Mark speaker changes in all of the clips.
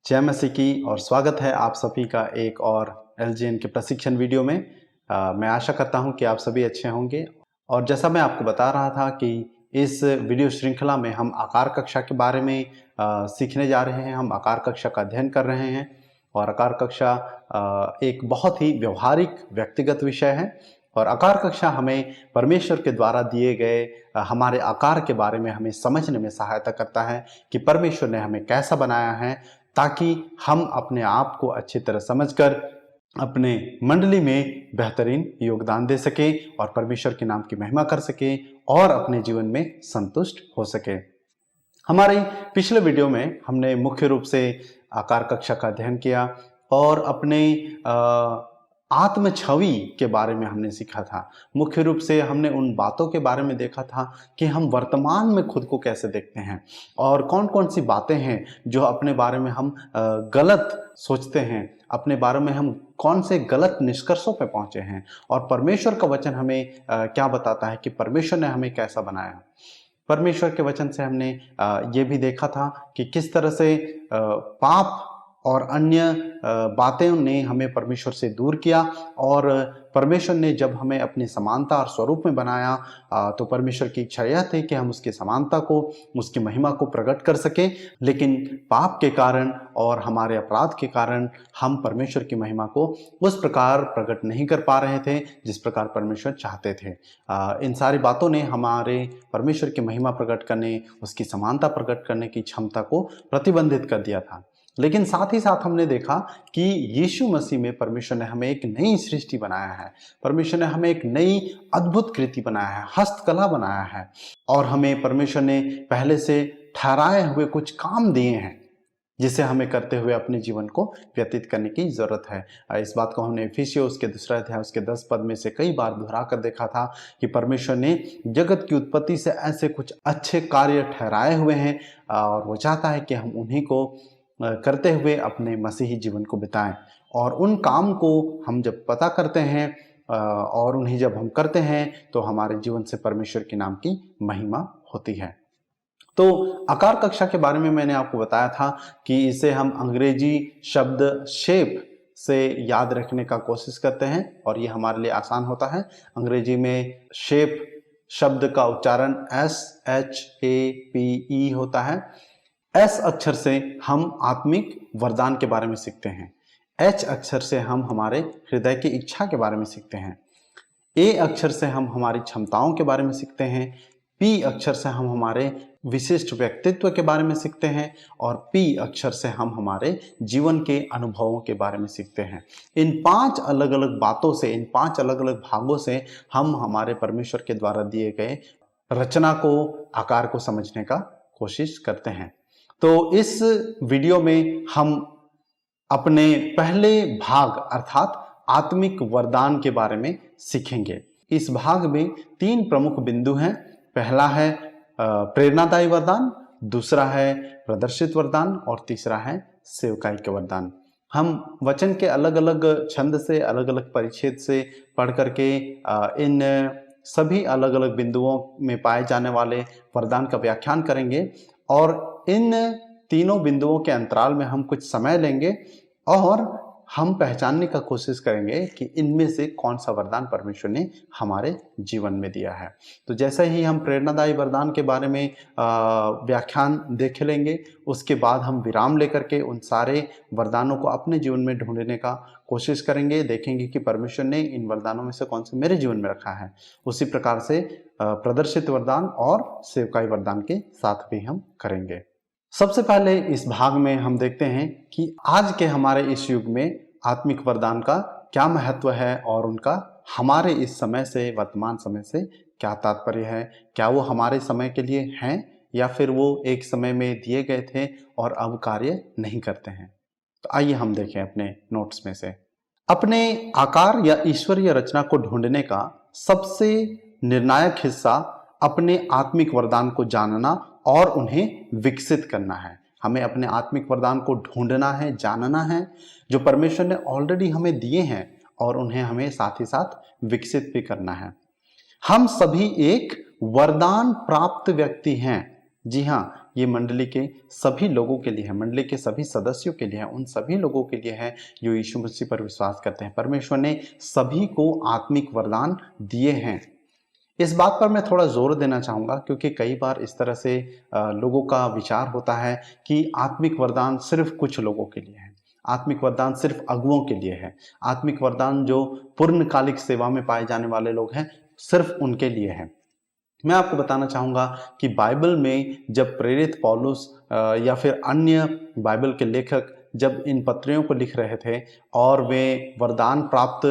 Speaker 1: जय मसीह की और स्वागत है आप सभी का एक और एलजीएन के प्रशिक्षण वीडियो में। मैं आशा करता हूं कि आप सभी अच्छे होंगे। और जैसा मैं आपको बता रहा था कि इस वीडियो श्रृंखला में हम आकार कक्षा के बारे में सीखने जा रहे हैं। हम आकार कक्षा का अध्ययन कर रहे हैं और आकार कक्षा एक बहुत ही व्यवहारिक व्यक्तिगत विषय है। और आकार कक्षा हमें परमेश्वर के द्वारा दिए गए हमारे आकार के बारे में हमें समझने में सहायता करता है कि परमेश्वर ने हमें कैसा बनाया है, ताकि हम अपने आप को अच्छी तरह समझकर अपने मंडली में बेहतरीन योगदान दे सकें और परमेश्वर के नाम की महिमा कर सकें और अपने जीवन में संतुष्ट हो सके। हमारे पिछले वीडियो में हमने मुख्य रूप से आकार कक्षा का अध्ययन किया और अपने आत्म छवि के बारे में हमने सीखा था। मुख्य रूप से हमने उन बातों के बारे में देखा था कि हम वर्तमान में खुद को कैसे देखते हैं और कौन कौन सी बातें हैं जो अपने बारे में हम गलत सोचते हैं, अपने बारे में हम कौन से गलत निष्कर्षों पे पहुंचे हैं और परमेश्वर का वचन हमें क्या बताता है कि परमेश्वर ने हमें कैसा बनाया। परमेश्वर के वचन से हमने ये भी देखा था कि किस तरह से पाप और अन्य बातें ने हमें परमेश्वर से दूर किया और परमेश्वर ने जब हमें अपनी समानता और स्वरूप में बनाया तो परमेश्वर की इच्छा यह थी कि हम उसकी समानता को, उसकी महिमा को प्रकट कर सकें। लेकिन पाप के कारण और हमारे अपराध के कारण हम परमेश्वर की महिमा को उस प्रकार प्रकट नहीं कर पा रहे थे जिस प्रकार परमेश्वर चाहते थे। इन सारी बातों ने हमारे परमेश्वर की महिमा प्रकट करने, उसकी समानता प्रकट करने की क्षमता को प्रतिबंधित कर दिया था। लेकिन साथ ही साथ हमने देखा कि यीशु मसीह में परमेश्वर ने हमें एक नई सृष्टि बनाया है, परमेश्वर ने हमें एक नई अद्भुत कृति बनाया है, हस्तकला बनाया है और हमें परमेश्वर ने पहले से ठहराए हुए कुछ काम दिए हैं जिसे हमें करते हुए अपने जीवन को व्यतीत करने की जरूरत है। इस बात को हमने इफिसियों उसके 2 अध्याय उसके 10 पद में से कई बार दोहरा कर देखा था कि परमेश्वर ने जगत की उत्पत्ति से ऐसे कुछ अच्छे कार्य ठहराए हुए हैं और वो चाहता है कि हम उन्हीं को करते हुए अपने मसीही जीवन को बिताएं। और उन काम को हम जब पता करते हैं और उन्हें जब हम करते हैं तो हमारे जीवन से परमेश्वर के नाम की महिमा होती है। तो आकार कक्षा के बारे में मैंने आपको बताया था कि इसे हम अंग्रेजी शब्द शेप से याद रखने का कोशिश करते हैं और ये हमारे लिए आसान होता है। अंग्रेजी में शेप शब्द का उच्चारण SHAPE होता है। S अक्षर से हम आत्मिक वरदान के बारे में सीखते हैं, H अक्षर से हम हमारे हृदय की इच्छा के बारे में सीखते हैं, A अक्षर से हम हमारी क्षमताओं के बारे में सीखते हैं, P अक्षर से हम हमारे विशिष्ट व्यक्तित्व के बारे में सीखते हैं और P अक्षर से हम हमारे जीवन के अनुभवों के बारे में सीखते हैं। इन 5 अलग अलग बातों से, इन 5 अलग अलग भागों से हम हमारे परमेश्वर के द्वारा दिए गए रचना को, आकार को समझने का कोशिश करते हैं। तो इस वीडियो में हम अपने पहले भाग अर्थात आत्मिक वरदान के बारे में सीखेंगे। इस भाग में 3 प्रमुख बिंदु हैं। पहला है प्रेरणादायी वरदान, दूसरा है प्रदर्शित वरदान और तीसरा है सेवकाई के वरदान। हम वचन के अलग अलग छंद से, अलग अलग परिच्छेद से पढ़ करके इन सभी अलग अलग बिंदुओं में पाए जाने वाले वरदान का व्याख्यान करेंगे और इन तीनों बिंदुओं के अंतराल में हम कुछ समय लेंगे और हम पहचानने का कोशिश करेंगे कि इनमें से कौन सा वरदान परमेश्वर ने हमारे जीवन में दिया है। तो जैसे ही हम प्रेरणादायी वरदान के बारे में व्याख्यान देख लेंगे, उसके बाद हम विराम लेकर के उन सारे वरदानों को अपने जीवन में ढूंढने का कोशिश करेंगे, देखेंगे कि परमेश्वर ने इन वरदानों में से कौन से मेरे जीवन में रखा है। उसी प्रकार से प्रदर्शित वरदान और सेवकाई वरदान के साथ भी हम करेंगे। सबसे पहले इस भाग में हम देखते हैं कि आज के हमारे इस युग में आत्मिक वरदान का क्या महत्व है और उनका हमारे इस समय से, वर्तमान समय से क्या तात्पर्य है। क्या वो हमारे समय के लिए हैं या फिर वो एक समय में दिए गए थे और अब कार्य नहीं करते हैं। तो आइए हम देखें अपने नोट्स में से। अपने आकार या ईश्वरीय रचना को ढूंढने का सबसे निर्णायक हिस्सा अपने आत्मिक वरदान को जानना और उन्हें विकसित करना है। हमें अपने आत्मिक वरदान को ढूंढना है, जानना है, जो परमेश्वर ने ऑलरेडी हमें दिए हैं और उन्हें हमें साथ ही साथ विकसित भी करना है। हम सभी एक वरदान प्राप्त व्यक्ति हैं। जी हाँ, ये मंडली के सभी लोगों के लिए है, मंडली के सभी सदस्यों के लिए है, उन सभी लोगों के लिए है जो यीशु मसीह पर विश्वास करते हैं। परमेश्वर ने सभी को आत्मिक वरदान दिए हैं। इस बात पर मैं थोड़ा जोर देना चाहूँगा क्योंकि कई बार इस तरह से लोगों का विचार होता है कि आत्मिक वरदान सिर्फ कुछ लोगों के लिए है, आत्मिक वरदान सिर्फ अगुओं के लिए है, आत्मिक वरदान जो पूर्णकालिक सेवा में पाए जाने वाले लोग हैं सिर्फ उनके लिए है। मैं आपको बताना चाहूँगा कि बाइबल में जब प्रेरित पौलुस या फिर अन्य बाइबल के लेखक जब इन पत्रियों को लिख रहे थे और वे वरदान प्राप्त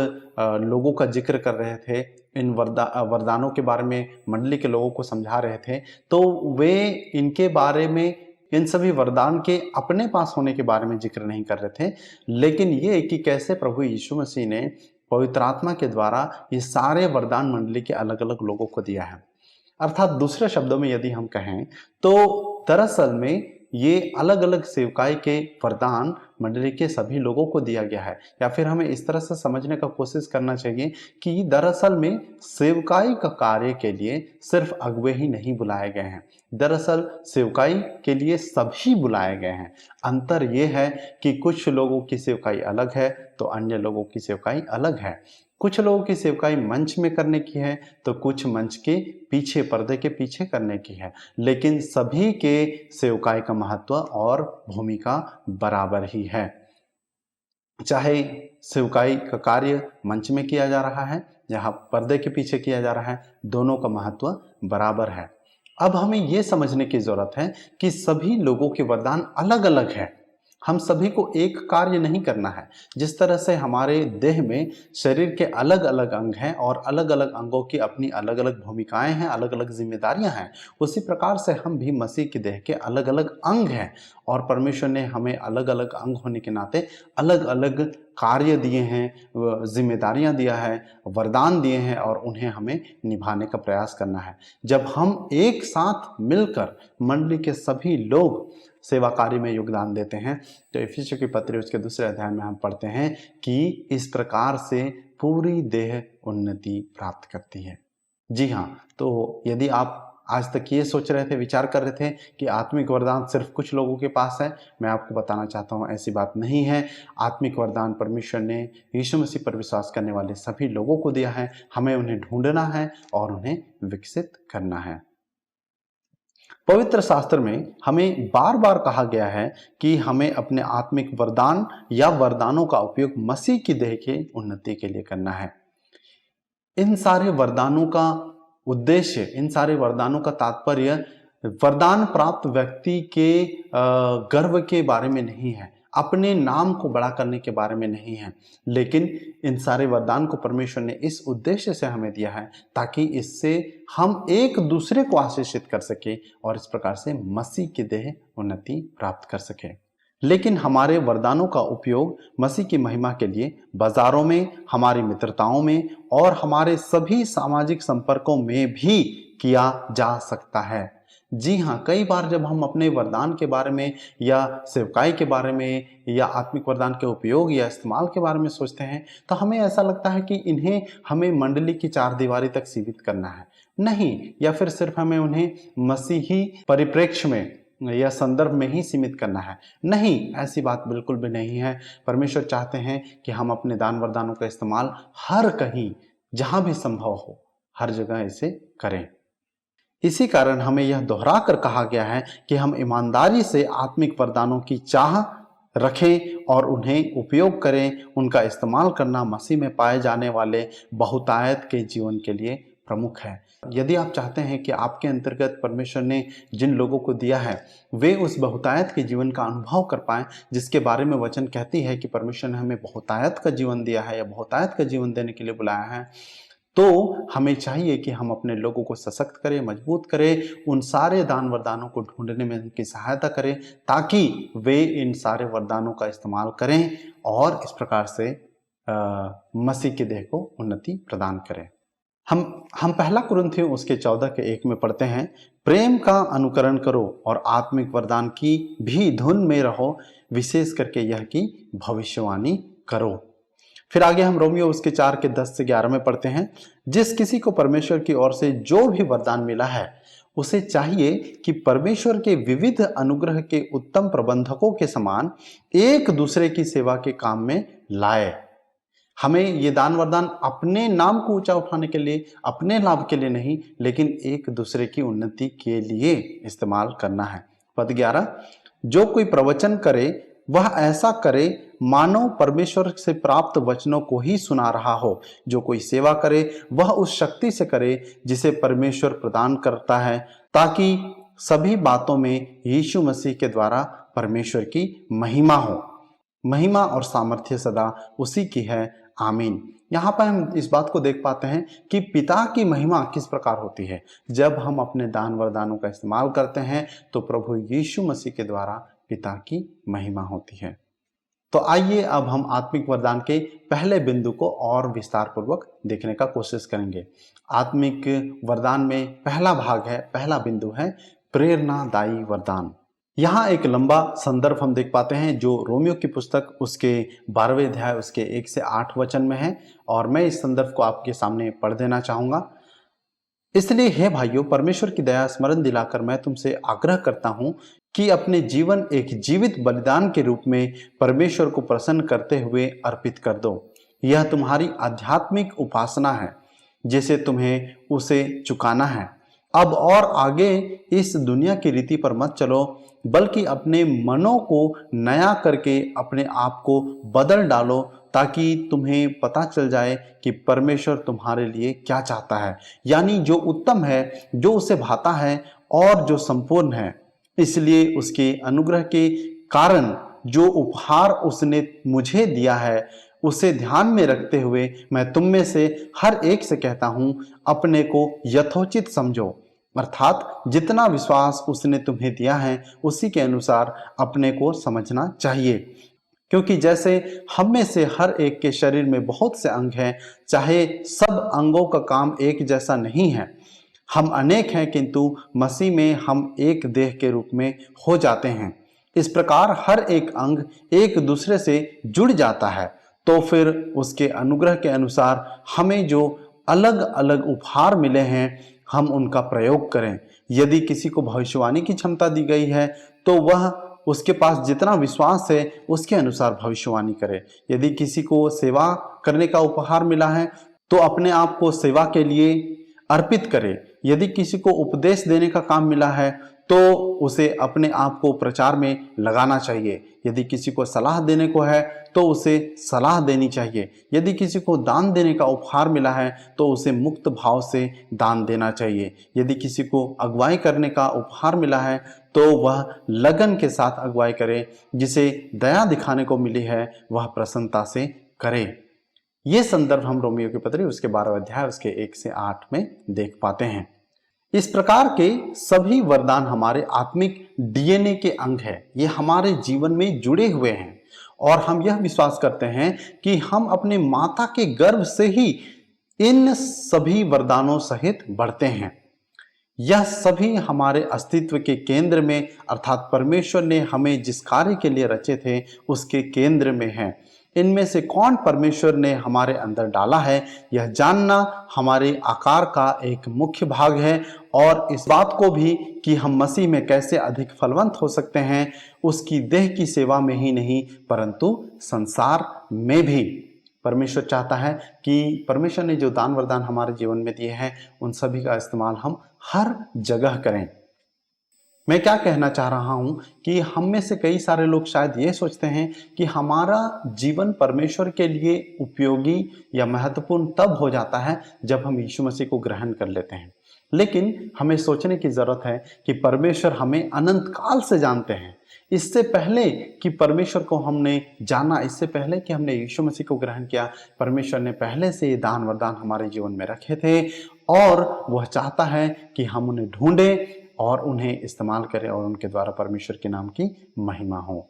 Speaker 1: लोगों का जिक्र कर रहे थे, इन वरदानों के बारे में मंडली के लोगों को समझा रहे थे, तो वे इनके बारे में, इन सभी वरदान के अपने पास होने के बारे में जिक्र नहीं कर रहे थे, लेकिन ये कि कैसे प्रभु यीशु मसीह ने पवित्र आत्मा के द्वारा ये सारे वरदान मंडली के अलग अलग लोगों को दिया है। अर्थात दूसरे शब्दों में यदि हम कहें तो दरअसल में ये अलग अलग सेवकाई के वरदान मंडली के सभी लोगों को दिया गया है, या फिर हमें इस तरह से समझने का कोशिश करना चाहिए कि दरअसल में सेवकाई का कार्य के लिए सिर्फ अगुवे ही नहीं बुलाए गए हैं, दरअसल सेवकाई के लिए सभी बुलाए गए हैं। अंतर ये है कि कुछ लोगों की सेवकाई अलग है तो अन्य लोगों की सेवकाई अलग है। कुछ लोगों की सेवकाई मंच में करने की है तो कुछ मंच के पीछे, पर्दे के पीछे करने की है, लेकिन सभी के सेवकाई का महत्व और भूमिका बराबर ही है। चाहे सेवकाई का कार्य मंच में किया जा रहा है या पर्दे के पीछे किया जा रहा है, दोनों का महत्व बराबर है। अब हमें यह समझने की जरूरत है कि सभी लोगों के वरदान अलग अलग है, हम सभी को एक कार्य नहीं करना है। जिस तरह से हमारे देह में शरीर के अलग अलग अंग हैं और अलग अलग अंगों की अपनी अलग अलग भूमिकाएं हैं, अलग अलग जिम्मेदारियां हैं, उसी प्रकार से हम भी मसीह के देह के अलग अलग अंग हैं और परमेश्वर ने हमें अलग अलग अंग होने के नाते अलग अलग कार्य दिए हैं, जिम्मेदारियां दिया है, वरदान दिए हैं और उन्हें हमें निभाने का प्रयास करना है। जब हम एक साथ मिलकर मंडली के सभी लोग सेवा कार्य में योगदान देते हैं तो इफिसियों की पत्री उसके दूसरे अध्याय में हम पढ़ते हैं कि इस प्रकार से पूरी देह उन्नति प्राप्त करती है। जी हाँ, तो यदि आप आज तक ये सोच रहे थे, विचार कर रहे थे कि आत्मिक वरदान सिर्फ कुछ लोगों के पास है, मैं आपको बताना चाहता हूँ ऐसी बात नहीं है। आत्मिक वरदान परमेश्वर ने यीशु मसीह पर विश्वास करने वाले सभी लोगों को दिया है। हमें उन्हें ढूंढना है और उन्हें विकसित करना है। पवित्र शास्त्र में हमें बार बार कहा गया है कि हमें अपने आत्मिक वरदान या वरदानों का उपयोग मसीह की देह के उन्नति के लिए करना है। इन सारे वरदानों का उद्देश्य, इन सारे वरदानों का तात्पर्य वरदान प्राप्त व्यक्ति के गर्व के बारे में नहीं है, अपने नाम को बड़ा करने के बारे में नहीं है, लेकिन इन सारे वरदान को परमेश्वर ने इस उद्देश्य से हमें दिया है ताकि इससे हम एक दूसरे को आशीषित कर सके और इस प्रकार से मसीह की देह उन्नति प्राप्त कर सके। लेकिन हमारे वरदानों का उपयोग मसीह की महिमा के लिए बाजारों में, हमारी मित्रताओं में और हमारे सभी सामाजिक संपर्कों में भी किया जा सकता है। जी हाँ, कई बार जब हम अपने वरदान के बारे में या सेवकाई के बारे में या आत्मिक वरदान के उपयोग या इस्तेमाल के बारे में सोचते हैं तो हमें ऐसा लगता है कि इन्हें हमें मंडली की चार दीवारी तक सीमित करना है, नहीं, या फिर सिर्फ हमें उन्हें मसीही परिप्रेक्ष्य में या संदर्भ में ही सीमित करना है, नहीं, ऐसी बात बिल्कुल भी नहीं है। परमेश्वर चाहते हैं कि हम अपने दान वरदानों का इस्तेमाल हर कहीं, जहां भी संभव हो, हर जगह इसे करें। इसी कारण हमें यह दोहरा कर कहा गया है कि हम ईमानदारी से आत्मिक वरदानों की चाह रखें और उन्हें उपयोग करें। उनका इस्तेमाल करना मसीह में पाए जाने वाले बहुतायत के जीवन के लिए प्रमुख है। यदि आप चाहते हैं कि आपके अंतर्गत परमेश्वर ने जिन लोगों को दिया है वे उस बहुतायत के जीवन का अनुभव कर पाएं, जिसके बारे में वचन कहती है कि परमेश्वर ने हमें बहुतायत का जीवन दिया है या बहुतायत का जीवन देने के लिए बुलाया है, तो हमें चाहिए कि हम अपने लोगों को सशक्त करें, मजबूत करें, उन सारे दान वरदानों को ढूंढने में उनकी सहायता करें ताकि वे इन सारे वरदानों का इस्तेमाल करें और इस प्रकार से मसीह के देह को उन्नति प्रदान करें। हम पहला कुरिन्थियों उसके 14:1 में पढ़ते हैं, प्रेम का अनुकरण करो और आत्मिक वरदान की भी धुन में रहो, विशेष करके यह कि भविष्यवाणी करो। फिर आगे हम रोमियो उसके 4:10 से 11 में पढ़ते हैं, जिस किसी को परमेश्वर की ओर से जो भी वरदान मिला है उसे चाहिए कि परमेश्वर के विविध अनुग्रह के उत्तम प्रबंधकों के समान एक दूसरे की सेवा के काम में लाए। हमें ये दान वरदान अपने नाम को ऊंचा उठाने के लिए, अपने लाभ के लिए नहीं, लेकिन एक दूसरे की उन्नति के लिए इस्तेमाल करना है। पद 11, जो कोई प्रवचन करे वह ऐसा करे मानो परमेश्वर से प्राप्त वचनों को ही सुना रहा हो। जो कोई सेवा करे वह उस शक्ति से करे जिसे परमेश्वर प्रदान करता है, ताकि सभी बातों में यीशु मसीह के द्वारा परमेश्वर की महिमा हो। महिमा और सामर्थ्य सदा उसी की है, आमीन। यहाँ पर हम इस बात को देख पाते हैं कि पिता की महिमा किस प्रकार होती है। जब हम अपने दान वरदानों का इस्तेमाल करते हैं तो प्रभु यीशु मसीह के द्वारा पिता की महिमा होती है। तो आइए अब हम आत्मिक वरदान के पहले बिंदु को और विस्तार पूर्वक देखने का कोशिश करेंगे। आत्मिक वरदान में पहला भाग है, पहला बिंदु है प्रेरणादायी वरदान। यहाँ एक लंबा संदर्भ हम देख पाते हैं जो रोमियो की पुस्तक उसके 12वें अध्याय उसके 1 से 8 वचन में है, और मैं इस संदर्भ को आपके सामने पढ़ देना चाहूंगा। इसलिए हे भाइयों, परमेश्वर की दया स्मरण दिलाकर मैं तुमसे आग्रह करता हूं कि अपने जीवन एक जीवित बलिदान के रूप में परमेश्वर को प्रसन्न करते हुए अर्पित कर दो। यह तुम्हारी आध्यात्मिक उपासना है जिसे तुम्हें उसे चुकाना है। अब और आगे इस दुनिया की रीति पर मत चलो, बल्कि अपने मनों को नया करके अपने आप को बदल डालो, ताकि तुम्हें पता चल जाए कि परमेश्वर तुम्हारे लिए क्या चाहता है, यानी जो उत्तम है, जो उसे भाता है और जो संपूर्ण है। इसलिए उसके अनुग्रह के कारण जो उपहार उसने मुझे दिया है उसे ध्यान में रखते हुए मैं तुम में से हर एक से कहता हूं, अपने को यथोचित समझो, अर्थात जितना विश्वास उसने तुम्हें दिया है उसी के अनुसार अपने को समझना चाहिए। क्योंकि जैसे हम में से हर एक के शरीर में बहुत से अंग हैं, चाहे सब अंगों का काम एक जैसा नहीं है। हम अनेक हैं किंतु मसीह में हम एक देह के रूप में हो जाते हैं। इस प्रकार हर एक अंग एक दूसरे से जुड़ जाता है, तो फिर उसके अनुग्रह के अनुसार हमें जो अलग अलग उपहार मिले हैं हम उनका प्रयोग करें। यदि किसी को भविष्यवाणी की क्षमता दी गई है तो वह उसके पास जितना विश्वास है उसके अनुसार भविष्यवाणी करे। यदि किसी को सेवा करने का उपहार मिला है तो अपने आप को सेवा के लिए अर्पित करे। यदि किसी को उपदेश देने का काम मिला है तो उसे अपने आप को प्रचार में लगाना चाहिए। यदि किसी को सलाह देने को है तो उसे सलाह देनी चाहिए। यदि किसी को दान देने का उपहार मिला है तो उसे मुक्त भाव से दान देना चाहिए। यदि किसी को अगुवाई करने का उपहार मिला है तो वह लगन के साथ अगुवाई करे। जिसे दया दिखाने को मिली है वह प्रसन्नता से करे। ये संदर्भ हम रोमियो की पत्री उसके 12वें अध्याय उसके 1 से 8 में देख पाते हैं। इस प्रकार के सभी वरदान हमारे आत्मिक डीएनए के अंग है। ये हमारे जीवन में जुड़े हुए हैं और हम यह विश्वास करते हैं कि हम अपने माता के गर्भ से ही इन सभी वरदानों सहित बढ़ते हैं। यह सभी हमारे अस्तित्व के केंद्र में अर्थात परमेश्वर ने हमें जिस कार्य के लिए रचे थे उसके केंद्र में है। इनमें से कौन परमेश्वर ने हमारे अंदर डाला है यह जानना हमारे आकार का एक मुख्य भाग है, और इस बात को भी कि हम मसीह में कैसे अधिक फलवंत हो सकते हैं उसकी देह की सेवा में ही नहीं परंतु संसार में भी। परमेश्वर चाहता है कि परमेश्वर ने जो दान वरदान हमारे जीवन में दिए हैं उन सभी का इस्तेमाल हम हर जगह करें। मैं क्या कहना चाह रहा हूं कि हम में से कई सारे लोग शायद ये सोचते हैं कि हमारा जीवन परमेश्वर के लिए उपयोगी या महत्वपूर्ण तब हो जाता है जब हम यीशु मसीह को ग्रहण कर लेते हैं। लेकिन हमें सोचने की जरूरत है कि परमेश्वर हमें अनंत काल से जानते हैं। इससे पहले कि परमेश्वर को हमने जाना, इससे पहले कि हमने यीशु मसीह को ग्रहण किया, परमेश्वर ने पहले से ये दान वरदान हमारे जीवन में रखे थे और वह चाहता है कि हम उन्हें ढूंढें और उन्हें इस्तेमाल करें और उनके द्वारा परमेश्वर के नाम की महिमा हो।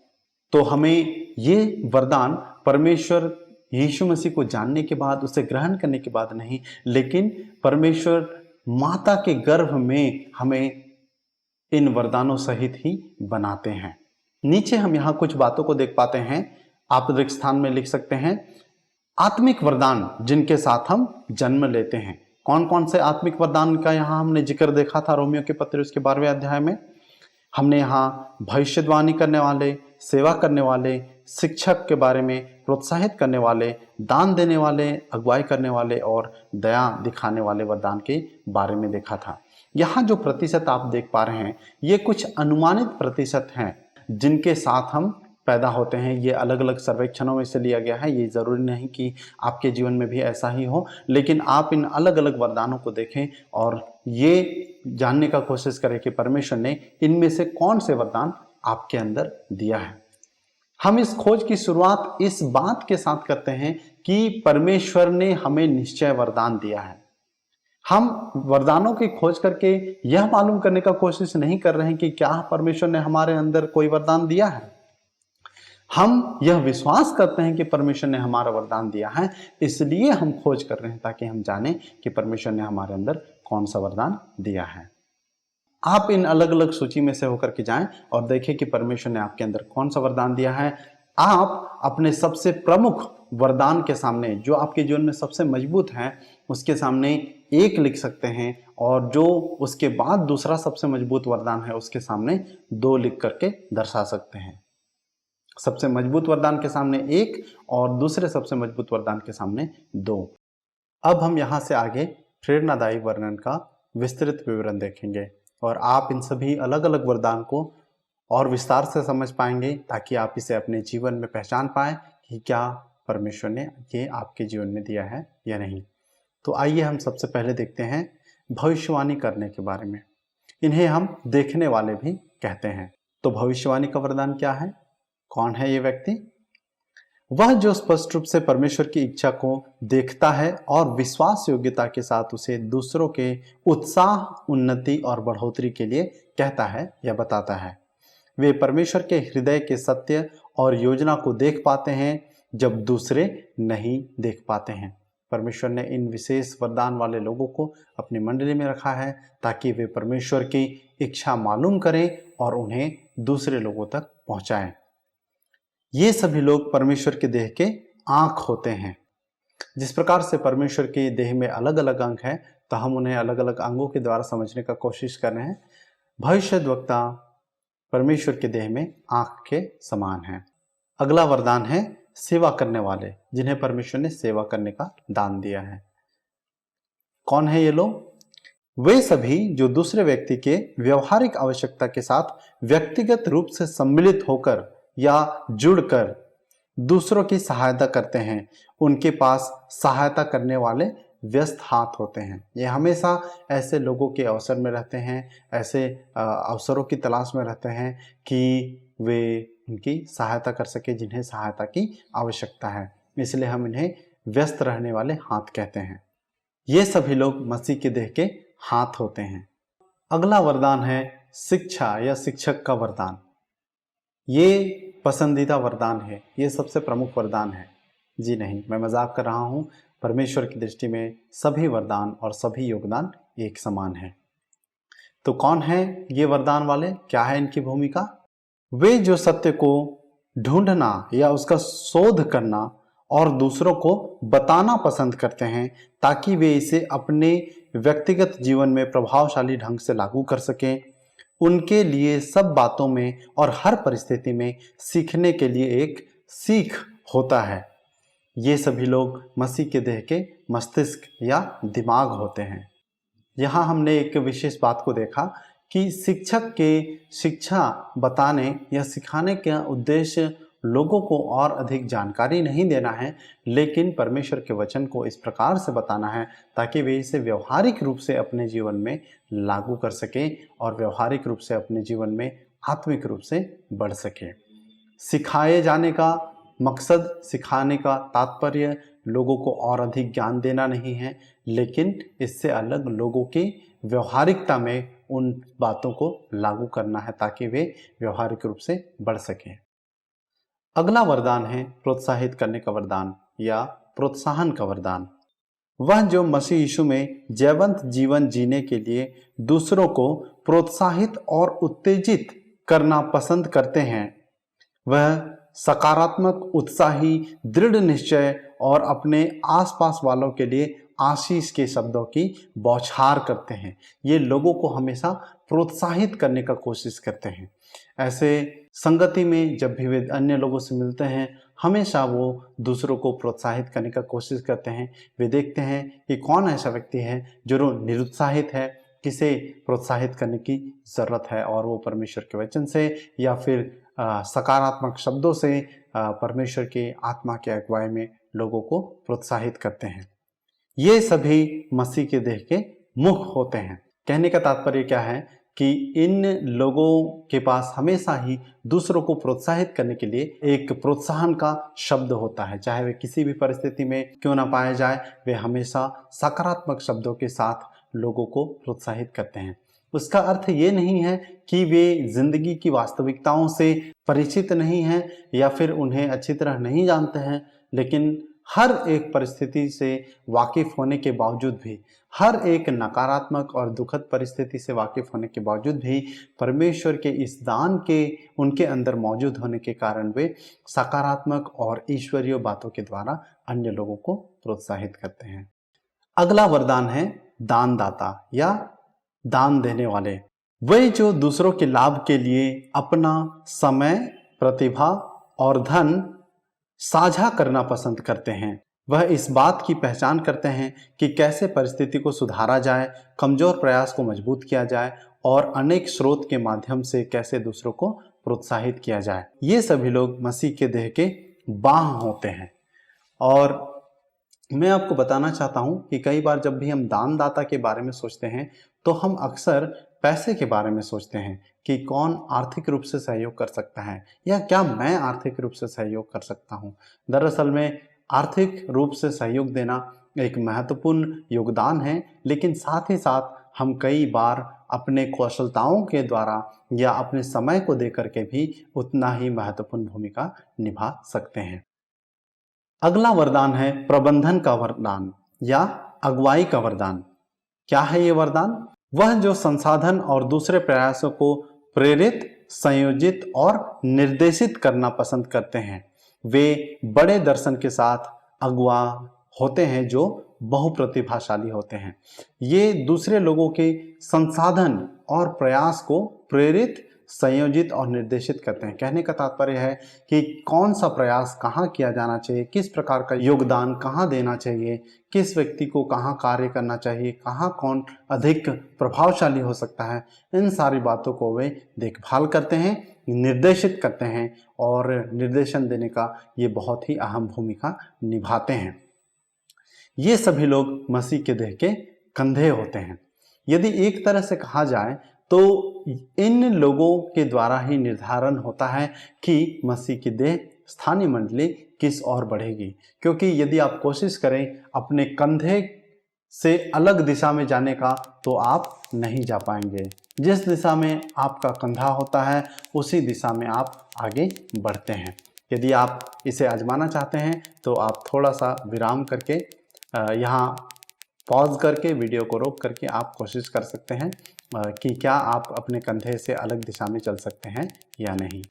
Speaker 1: तो हमें ये वरदान परमेश्वर यीशु मसीह को जानने के बाद, उसे ग्रहण करने के बाद नहीं, लेकिन परमेश्वर माता के गर्भ में हमें इन वरदानों सहित ही बनाते हैं। नीचे हम यहाँ कुछ बातों को देख पाते हैं। आप रिक्त स्थान में लिख सकते हैं, आत्मिक वरदान जिनके साथ हम जन्म लेते हैं। कौन कौन से आत्मिक वरदान का यहाँ हमने जिक्र देखा था रोमियो के पत्र उसके 12वें अध्याय में। हमने यहाँ भविष्यवाणी करने वाले, सेवा करने वाले, शिक्षक के बारे में, प्रोत्साहित करने वाले, दान देने वाले, अगुवाई करने वाले और दया दिखाने वाले वरदान के बारे में देखा था। यहाँ जो प्रतिशत आप देख पा रहे हैं ये कुछ अनुमानित प्रतिशत हैं जिनके साथ हम पैदा होते हैं। ये अलग अलग सर्वेक्षणों में से लिया गया है, ये ज़रूरी नहीं कि आपके जीवन में भी ऐसा ही हो, लेकिन आप इन अलग अलग वरदानों को देखें और ये जानने का कोशिश करें कि परमेश्वर ने इनमें से कौन से वरदान आपके अंदर दिया है। हम इस खोज की शुरुआत इस बात के साथ करते हैं कि परमेश्वर ने हमें निश्चय वरदान दिया है। हम वरदानों की खोज करके यह मालूम करने का कोशिश नहीं कर रहे हैं कि क्या परमेश्वर ने हमारे अंदर कोई वरदान दिया है। हम यह विश्वास करते हैं कि परमेश्वर ने हमारा वरदान दिया है, इसलिए हम खोज कर रहे हैं ताकि हम जानें कि परमेश्वर ने हमारे अंदर कौन सा वरदान दिया है। आप इन अलग अलग सूची में से होकर के जाएं और देखें कि परमेश्वर ने आपके अंदर कौन सा वरदान दिया है। आप अपने सबसे प्रमुख वरदान के सामने, जो आपके जीवन में सबसे मजबूत है, उसके सामने एक लिख सकते हैं और जो उसके बाद दूसरा सबसे मजबूत वरदान है उसके सामने 2 लिख करके दर्शा सकते हैं। सबसे मजबूत वरदान के सामने 1 और दूसरे सबसे मजबूत वरदान के सामने 2। अब हम यहाँ से आगे प्रेरणादायी वर्णन का विस्तृत विवरण देखेंगे और आप इन सभी अलग अलग वरदान को और विस्तार से समझ पाएंगे ताकि आप इसे अपने जीवन में पहचान पाएं कि क्या परमेश्वर ने ये आपके जीवन में दिया है या नहीं। तो आइए हम सबसे पहले देखते हैं भविष्यवाणी करने के बारे में। इन्हें हम देखने वाले भी कहते हैं। तो भविष्यवाणी का वरदान क्या है? कौन है ये व्यक्ति? वह जो स्पष्ट रूप से परमेश्वर की इच्छा को देखता है और विश्वास योग्यता के साथ उसे दूसरों के उत्साह, उन्नति और बढ़ोतरी के लिए कहता है या बताता है। वे परमेश्वर के हृदय के सत्य और योजना को देख पाते हैं जब दूसरे नहीं देख पाते हैं। परमेश्वर ने इन विशेष वरदान वाले लोगों को अपनी मंडली में रखा है ताकि वे परमेश्वर की इच्छा मालूम करें और उन्हें दूसरे लोगों तक पहुंचाएं। ये सभी लोग परमेश्वर के देह के आंख होते हैं। जिस प्रकार से परमेश्वर के देह में अलग अलग अंग हैं, तो हम उन्हें अलग अलग अंगों के द्वारा समझने का कोशिश कर रहे हैं। भविष्यद्वक्ता परमेश्वर के देह में आंख के समान है। अगला वरदान है सेवा करने वाले, जिन्हें परमेश्वर ने सेवा करने का दान दिया है। कौन है ये लोग? वे सभी जो दूसरे व्यक्ति के व्यवहारिक आवश्यकता के साथ व्यक्तिगत रूप से सम्मिलित होकर या जुड़कर दूसरों की सहायता करते हैं। उनके पास सहायता करने वाले व्यस्त हाथ होते हैं। ये हमेशा ऐसे लोगों के अवसर में रहते हैं, ऐसे अवसरों की तलाश में रहते हैं कि वे उनकी सहायता कर सके जिन्हें सहायता की आवश्यकता है। इसलिए हम इन्हें व्यस्त रहने वाले हाथ कहते हैं। ये सभी लोग मसीह के देह के हाथ होते हैं। अगला वरदान है शिक्षा या शिक्षक का वरदान। ये पसंदीदा वरदान है, ये सबसे प्रमुख वरदान है। जी नहीं, मैं मजाक कर रहा हूँ। परमेश्वर की दृष्टि में सभी वरदान और सभी योगदान एक समान है। तो कौन है ये वरदान वाले? क्या है इनकी भूमिका? वे जो सत्य को ढूंढना या उसका शोध करना और दूसरों को बताना पसंद करते हैं ताकि वे इसे अपने व्यक्तिगत जीवन में प्रभावशाली ढंग से लागू कर सकें। उनके लिए सब बातों में और हर परिस्थिति में सीखने के लिए एक सीख होता है। ये सभी लोग मसीह के देह के मस्तिष्क या दिमाग होते हैं। यहाँ हमने एक विशेष बात को देखा कि शिक्षक के शिक्षा बताने या सिखाने का उद्देश्य लोगों को और अधिक जानकारी नहीं देना है, लेकिन परमेश्वर के वचन को इस प्रकार से बताना है ताकि वे इसे व्यवहारिक रूप से अपने जीवन में लागू कर सकें और व्यवहारिक रूप से अपने जीवन में आत्मिक रूप से बढ़ सके। सिखाए जाने का मकसद, सिखाने का तात्पर्य लोगों को और अधिक ज्ञान देना नहीं है, लेकिन इससे अलग लोगों की व्यवहारिकता में उन बातों को लागू करना है ताकि वे व्यवहारिक रूप से बढ़ सकें। अगला वरदान है प्रोत्साहित करने का वरदान या प्रोत्साहन का वरदान। वह जो मसीह यीशु में जयवंत जीवन जीने के लिए दूसरों को प्रोत्साहित और उत्तेजित करना पसंद करते हैं, वह सकारात्मक, उत्साही, दृढ़ निश्चय और अपने आसपास वालों के लिए आशीष के शब्दों की बौछार करते हैं। ये लोगों को हमेशा प्रोत्साहित करने का कोशिश करते हैं। ऐसे संगति में जब भी वे अन्य लोगों से मिलते हैं, हमेशा वो दूसरों को प्रोत्साहित करने का कोशिश करते हैं। वे देखते हैं कि कौन ऐसा व्यक्ति है जो निरुत्साहित है, किसे प्रोत्साहित करने की ज़रूरत है, और वो परमेश्वर के वचन से या फिर सकारात्मक शब्दों से परमेश्वर के आत्मा के अगुवाई में लोगों को प्रोत्साहित करते हैं। ये सभी मसीह के देह के मुख होते हैं। कहने का तात्पर्य क्या है कि इन लोगों के पास हमेशा ही दूसरों को प्रोत्साहित करने के लिए एक प्रोत्साहन का शब्द होता है। चाहे वे किसी भी परिस्थिति में क्यों ना पाए जाए, वे हमेशा सकारात्मक शब्दों के साथ लोगों को प्रोत्साहित करते हैं। उसका अर्थ ये नहीं है कि वे जिंदगी की वास्तविकताओं से परिचित नहीं हैं या फिर उन्हें अच्छी तरह नहीं जानते हैं, लेकिन हर एक परिस्थिति से वाकिफ होने के बावजूद भी, हर एक नकारात्मक और दुखद परिस्थिति से वाकिफ होने के बावजूद भी परमेश्वर के इस दान के उनके अंदर मौजूद होने के कारण वे सकारात्मक और ईश्वरीय बातों के द्वारा अन्य लोगों को प्रोत्साहित करते हैं। अगला वरदान है दानदाता या दान देने वाले। वे जो दूसरों के लाभ के लिए अपना समय, प्रतिभा और धन साझा करना पसंद करते हैं। वह इस बात की पहचान करते हैं कि कैसे परिस्थिति को सुधारा जाए, कमजोर प्रयास को मजबूत किया जाए और अनेक स्रोत के माध्यम से कैसे दूसरों को प्रोत्साहित किया जाए। ये सभी लोग मसीह के देह के बाँह होते हैं। और मैं आपको बताना चाहता हूँ कि कई बार जब भी हम दानदाता के बारे में सोचते हैं तो हम अक्सर पैसे के बारे में सोचते हैं कि कौन आर्थिक रूप से सहयोग कर सकता है या क्या मैं आर्थिक रूप से सहयोग कर सकता हूँ। दरअसल में आर्थिक रूप से सहयोग देना एक महत्वपूर्ण योगदान है, लेकिन साथ ही साथ हम कई बार अपने कौशलताओं के द्वारा या अपने समय को दे करके भी उतना ही महत्वपूर्ण भूमिका निभा सकते हैं। अगला वरदान है प्रबंधन का वरदान या अगुवाई का वरदान। क्या है ये वरदान? वह जो संसाधन और दूसरे प्रयासों को प्रेरित, संयोजित और निर्देशित करना पसंद करते हैं। वे बड़े दर्शन के साथ अगुवा होते हैं जो बहुप्रतिभाशाली होते हैं। ये दूसरे लोगों के संसाधन और प्रयास को प्रेरित, संयोजित और निर्देशित करते हैं। कहने का तात्पर्य है कि कौन सा प्रयास कहाँ किया जाना चाहिए, किस प्रकार का योगदान कहाँ देना चाहिए, किस व्यक्ति को कहाँ कार्य करना चाहिए, कहाँ कौन अधिक प्रभावशाली हो सकता है, इन सारी बातों को वे देखभाल करते हैं, निर्देशित करते हैं और निर्देशन देने का ये बहुत ही अहम भूमिका निभाते हैं। ये सभी लोग मसीह के देह के कंधे होते हैं। यदि एक तरह से कहा जाए तो इन लोगों के द्वारा ही निर्धारण होता है कि मसीह की देह स्थानीय मंडली किस ओर बढ़ेगी। क्योंकि यदि आप कोशिश करें अपने कंधे से अलग दिशा में जाने का तो आप नहीं जा पाएंगे। जिस दिशा में आपका कंधा होता है उसी दिशा में आप आगे बढ़ते हैं। यदि आप इसे आजमाना चाहते हैं तो आप थोड़ा सा विराम करके यहाँ पॉज करके वीडियो को रोक करके आप कोशिश कर सकते हैं कि क्या आप अपने कंधे से अलग दिशा में चल सकते हैं या नहीं।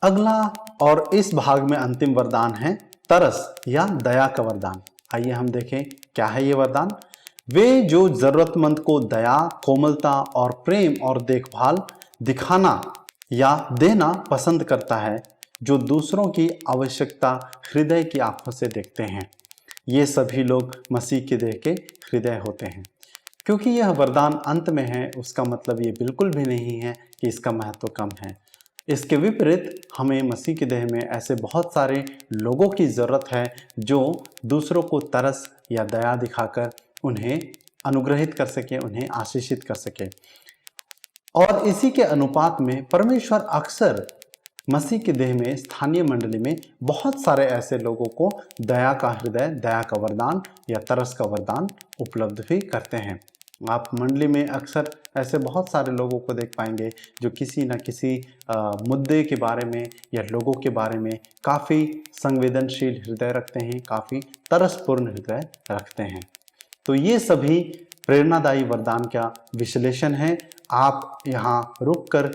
Speaker 1: अगला और इस भाग में अंतिम वरदान है तरस या दया का वरदान। आइए हम देखें क्या है ये वरदान। वे जो जरूरतमंद को दया, कोमलता और प्रेम और देखभाल दिखाना या देना पसंद करता है, जो दूसरों की आवश्यकता हृदय की आंखों से देखते हैं। ये सभी लोग मसीह के देह के हृदय होते हैं। क्योंकि यह वरदान अंत में है, उसका मतलब ये बिल्कुल भी नहीं है कि इसका महत्व कम है। इसके विपरीत हमें मसीह के देह में ऐसे बहुत सारे लोगों की ज़रूरत है जो दूसरों को तरस या दया दिखाकर उन्हें अनुग्रहित कर सके, उन्हें आशीषित कर सके। और इसी के अनुपात में परमेश्वर अक्सर मसीह के देह में स्थानीय मंडली में बहुत सारे ऐसे लोगों को दया का हृदय, दया का वरदान या तरस का वरदान उपलब्ध भी करते हैं। आप मंडली में अक्सर ऐसे बहुत सारे लोगों को देख पाएंगे जो किसी न किसी मुद्दे के बारे में या लोगों के बारे में काफ़ी संवेदनशील हृदय रखते हैं, काफ़ी तरसपूर्ण हृदय रखते हैं। तो ये सभी प्रेरणादायी वरदान का विश्लेषण है। आप यहाँ रुककर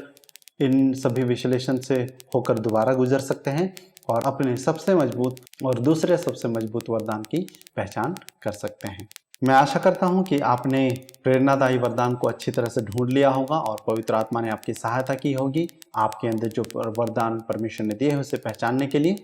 Speaker 1: इन सभी विश्लेषण से होकर दोबारा गुजर सकते हैं और अपने सबसे मजबूत और दूसरे सबसे मजबूत वरदान की पहचान कर सकते हैं। मैं आशा करता हूं कि आपने प्रेरणादायी वरदान को अच्छी तरह से ढूंढ लिया होगा और पवित्र आत्मा ने आपकी सहायता की होगी आपके अंदर जो वरदान परमेश्वर ने दिए हैं उसे पहचानने के लिए।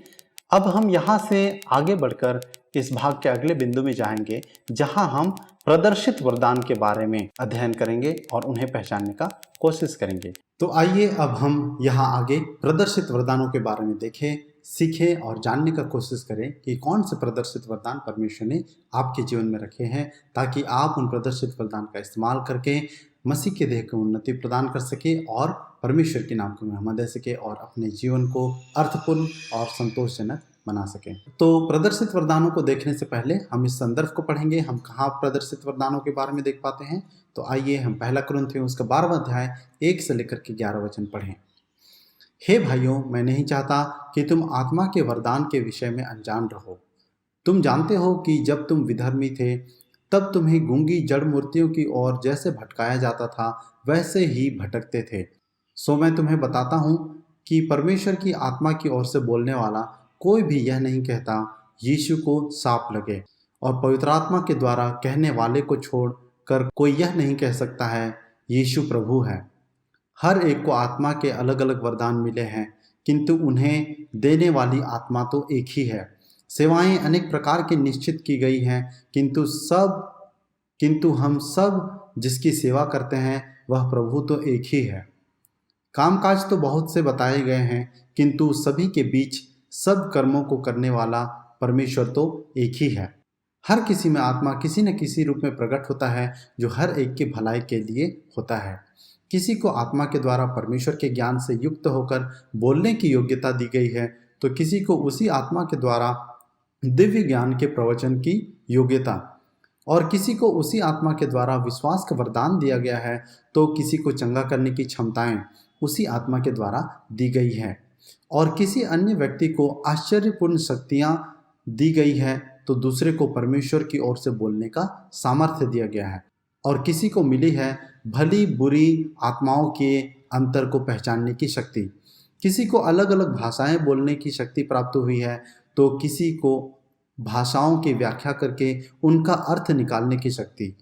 Speaker 1: अब हम यहाँ से आगे बढ़कर इस भाग के अगले बिंदु में जाएंगे जहां हम प्रदर्शित वरदान के बारे में अध्ययन करेंगे और उन्हें पहचानने का कोशिश करेंगे। तो आइए अब हम यहाँ आगे प्रदर्शित वरदानों के बारे में देखें, सीखें और जानने का कोशिश करें कि कौन से प्रदर्शित वरदान परमेश्वर ने आपके जीवन में रखे हैं, ताकि आप उन प्रदर्शित वरदान का इस्तेमाल करके मसीह के देह को उन्नति प्रदान कर सके और परमेश्वर के नाम को महिमा दे सके और अपने जीवन को अर्थपूर्ण और संतोषजनक बना सकें। तो प्रदर्शित वरदानों को देखने से पहले हम इस संदर्भ को पढ़ेंगे। हम कहाँ प्रदर्शित वरदानों के बारे में देख पाते हैं? तो आइए हम पहला कुरिन्थियों उसका 12वां अध्याय 1 से लेकर के 11 वचन पढ़ें। हे भाइयों, मैं नहीं चाहता कि तुम आत्मा के वरदान के विषय में अनजान रहो। तुम जानते हो कि जब तुम विधर्मी थे तब तुम्हें गूंगी जड़ मूर्तियों की ओर जैसे भटकाया जाता था वैसे ही भटकते थे। सो मैं तुम्हें बताता हूँ कि परमेश्वर की आत्मा की ओर से बोलने वाला कोई भी यह नहीं कहता यीशु को साप लगे, और पवित्र आत्मा के द्वारा कहने वाले को छोड़कर कोई यह नहीं कह सकता है यीशु प्रभु है। हर एक को आत्मा के अलग अलग वरदान मिले हैं, किंतु उन्हें देने वाली आत्मा तो एक ही है। सेवाएं अनेक प्रकार की निश्चित की गई हैं, किंतु हम सब जिसकी सेवा करते हैं वह प्रभु तो एक ही है। कामकाज तो बहुत से बताए गए हैं, किंतु सभी के बीच सब कर्मों को करने वाला परमेश्वर तो एक ही है। हर किसी में आत्मा किसी न किसी रूप में प्रकट होता है, जो हर एक की भलाई के लिए होता है। किसी को आत्मा के द्वारा परमेश्वर के ज्ञान से युक्त होकर बोलने की योग्यता दी गई है, तो किसी को उसी आत्मा के द्वारा दिव्य ज्ञान के प्रवचन की योग्यता, और किसी को उसी आत्मा के द्वारा विश्वास का वरदान दिया गया है, तो किसी को चंगा करने की क्षमताएं उसी आत्मा के द्वारा दी गई है, और किसी अन्य व्यक्ति को आश्चर्यपूर्ण शक्तियां दी गई है, तो दूसरे को परमेश्वर की ओर से बोलने का सामर्थ्य दिया गया है, और किसी को मिली है भली बुरी आत्माओं के अंतर को पहचानने की शक्ति। किसी को अलग अलग भाषाएं बोलने की शक्ति प्राप्त हुई है, तो किसी को भाषाओं की व्याख्या करके उनका अर्थ निकालने की शक्ति।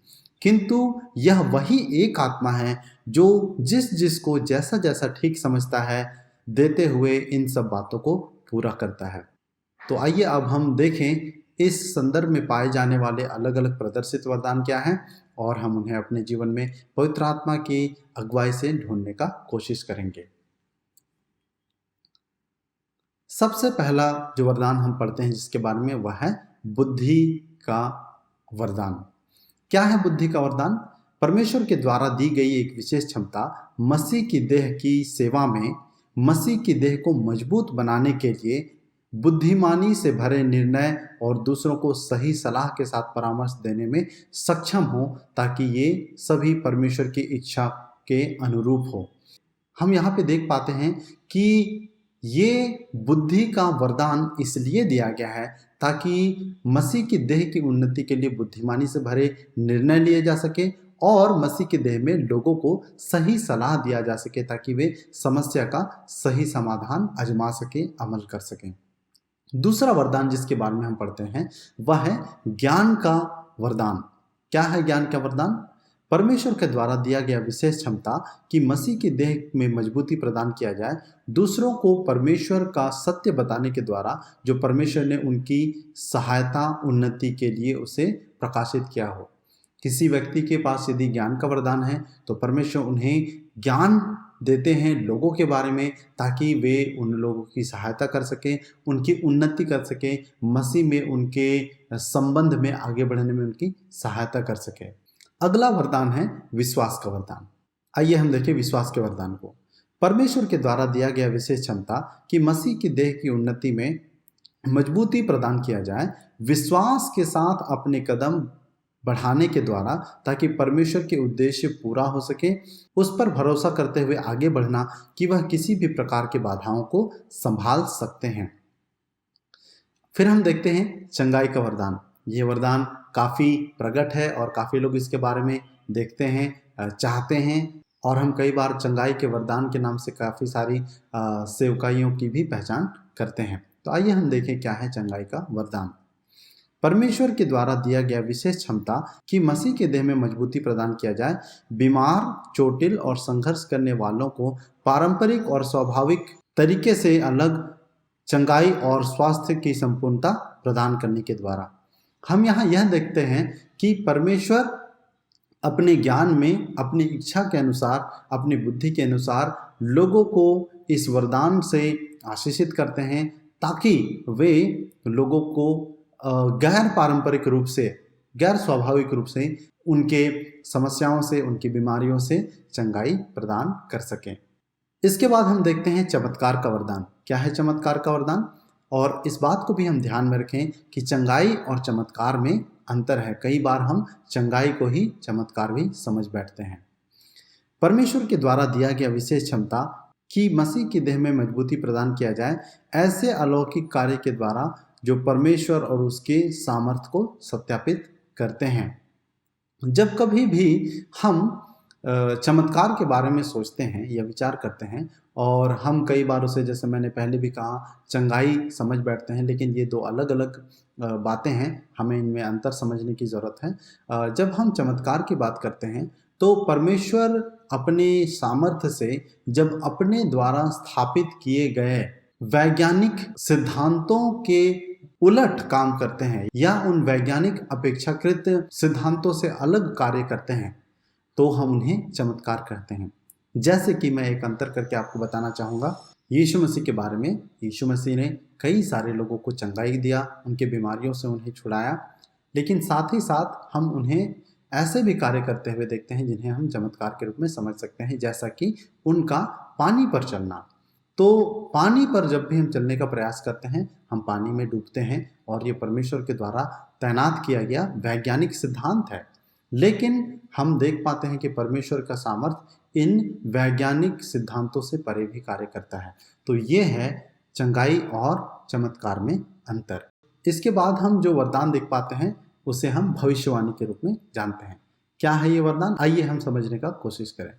Speaker 1: किंतु यह वही एक आत्मा है जो जिसको जैसा जैसा ठीक समझता है देते हुए इन सब बातों को पूरा करता है। तो आइए अब हम देखें इस संदर्भ में पाए जाने वाले अलग अलग प्रदर्शित वरदान क्या हैं, और हम उन्हें अपने जीवन में पवित्र आत्मा की अगुवाई से ढूंढने का कोशिश करेंगे। सबसे पहला जो वरदान हम पढ़ते हैं जिसके बारे में, वह है बुद्धि का वरदान। क्या है बुद्धि का वरदान? परमेश्वर के द्वारा दी गई एक विशेष क्षमता मसीह की देह की सेवा में मसीह की देह को मजबूत बनाने के लिए बुद्धिमानी से भरे निर्णय और दूसरों को सही सलाह के साथ परामर्श देने में सक्षम हो, ताकि ये सभी परमेश्वर की इच्छा के अनुरूप हो। हम यहाँ पे देख पाते हैं कि ये बुद्धि का वरदान इसलिए दिया गया है ताकि मसीह की देह की उन्नति के लिए बुद्धिमानी से भरे निर्णय लिए जा सके और मसीह के देह में लोगों को सही सलाह दिया जा सके, ताकि वे समस्या का सही समाधान आजमा सके, अमल कर सकें। दूसरा वरदान जिसके बारे में हम पढ़ते हैं वह है ज्ञान का वरदान। क्या है ज्ञान का वरदान? परमेश्वर के द्वारा दिया गया विशेष क्षमता कि मसीह की देह में मजबूती प्रदान किया जाए, दूसरों को परमेश्वर का सत्य बताने के द्वारा जो परमेश्वर ने उनकी सहायता उन्नति के लिए उसे प्रकाशित किया हो। किसी व्यक्ति के पास यदि ज्ञान का वरदान है तो परमेश्वर उन्हें ज्ञान देते हैं लोगों के बारे में, ताकि वे उन लोगों की सहायता कर सकें, उनकी उन्नति कर सकें, मसीह में उनके संबंध में आगे बढ़ने में उनकी सहायता कर सकें। अगला वरदान है विश्वास का वरदान। आइए हम देखें विश्वास के वरदान को। परमेश्वर के द्वारा दिया गया विशेष क्षमता कि मसीह की देह की उन्नति में मजबूती प्रदान किया जाए, विश्वास के साथ अपने कदम बढ़ाने के द्वारा, ताकि परमेश्वर के उद्देश्य पूरा हो सके, उस पर भरोसा करते हुए आगे बढ़ना कि वह किसी भी प्रकार की बाधाओं को संभाल सकते हैं। फिर हम देखते हैं चंगाई का वरदान। ये वरदान काफ़ी प्रकट है और काफ़ी लोग इसके बारे में देखते हैं, चाहते हैं, और हम कई बार चंगाई के वरदान के नाम से काफ़ी सारी सेवकाइयों की भी पहचान करते हैं। तो आइए हम देखें क्या है चंगाई का वरदान। परमेश्वर के द्वारा दिया गया विशेष क्षमता कि मसीह के देह में मजबूती प्रदान किया जाए, बीमार, चोटिल और संघर्ष करने वालों को पारंपरिक और स्वाभाविक तरीके से अलग चंगाई और स्वास्थ्य की संपूर्णता प्रदान करने के द्वारा। हम यहाँ यह देखते हैं कि परमेश्वर अपने ज्ञान में, अपनी इच्छा के अनुसार, अपनी बुद्धि के अनुसार लोगों को इस वरदान से आशीषित करते हैं ताकि वे लोगों को गैर पारंपरिक रूप से, गैर स्वाभाविक रूप से उनके समस्याओं से, उनकी बीमारियों से चंगाई प्रदान कर सकें। इसके बाद हम देखते हैं चमत्कार का वरदान। क्या है चमत्कार का वरदान? और इस बात को भी हम ध्यान में रखें कि चंगाई और चमत्कार में अंतर है। कई बार हम चंगाई को ही चमत्कार भी समझ बैठते हैं। परमेश्वर के द्वारा दिया गया विशेष क्षमता कि मसीह के देह में मजबूती प्रदान किया जाए ऐसे अलौकिक कार्य के द्वारा जो परमेश्वर और उसके सामर्थ्य को सत्यापित करते हैं। जब कभी भी हम चमत्कार के बारे में सोचते हैं या विचार करते हैं और हम कई बार उसे, जैसे मैंने पहले भी कहा, चंगाई समझ बैठते हैं, लेकिन ये दो अलग अलग बातें हैं, हमें इनमें अंतर समझने की ज़रूरत है। जब हम चमत्कार की बात करते हैं तो परमेश्वर अपने सामर्थ्य से जब अपने द्वारा स्थापित किए गए वैज्ञानिक सिद्धांतों के उलट काम करते हैं या उन वैज्ञानिक अपेक्षाकृत सिद्धांतों से अलग कार्य करते हैं तो हम उन्हें चमत्कार कहते हैं। जैसे कि मैं एक अंतर करके आपको बताना चाहूँगा यीशु मसीह के बारे में। यीशु मसीह ने कई सारे लोगों को चंगाई दिया, उनके बीमारियों से उन्हें छुड़ाया, लेकिन साथ ही साथ हम उन्हें ऐसे भी कार्य करते हुए देखते हैं जिन्हें हम चमत्कार के रूप में समझ सकते हैं, जैसा कि उनका पानी पर चलना। तो पानी पर जब भी हम चलने का प्रयास करते हैं हम पानी में डूबते हैं और ये परमेश्वर के द्वारा तैनात किया गया वैज्ञानिक सिद्धांत है, लेकिन हम देख पाते हैं कि परमेश्वर का सामर्थ्य इन वैज्ञानिक सिद्धांतों से परे भी कार्य करता है। तो ये है चंगाई और चमत्कार में अंतर। इसके बाद हम जो वरदान देख पाते हैं उसे हम भविष्यवाणी के रूप में जानते हैं। क्या है ये वरदान? आइए हम समझने का कोशिश करें।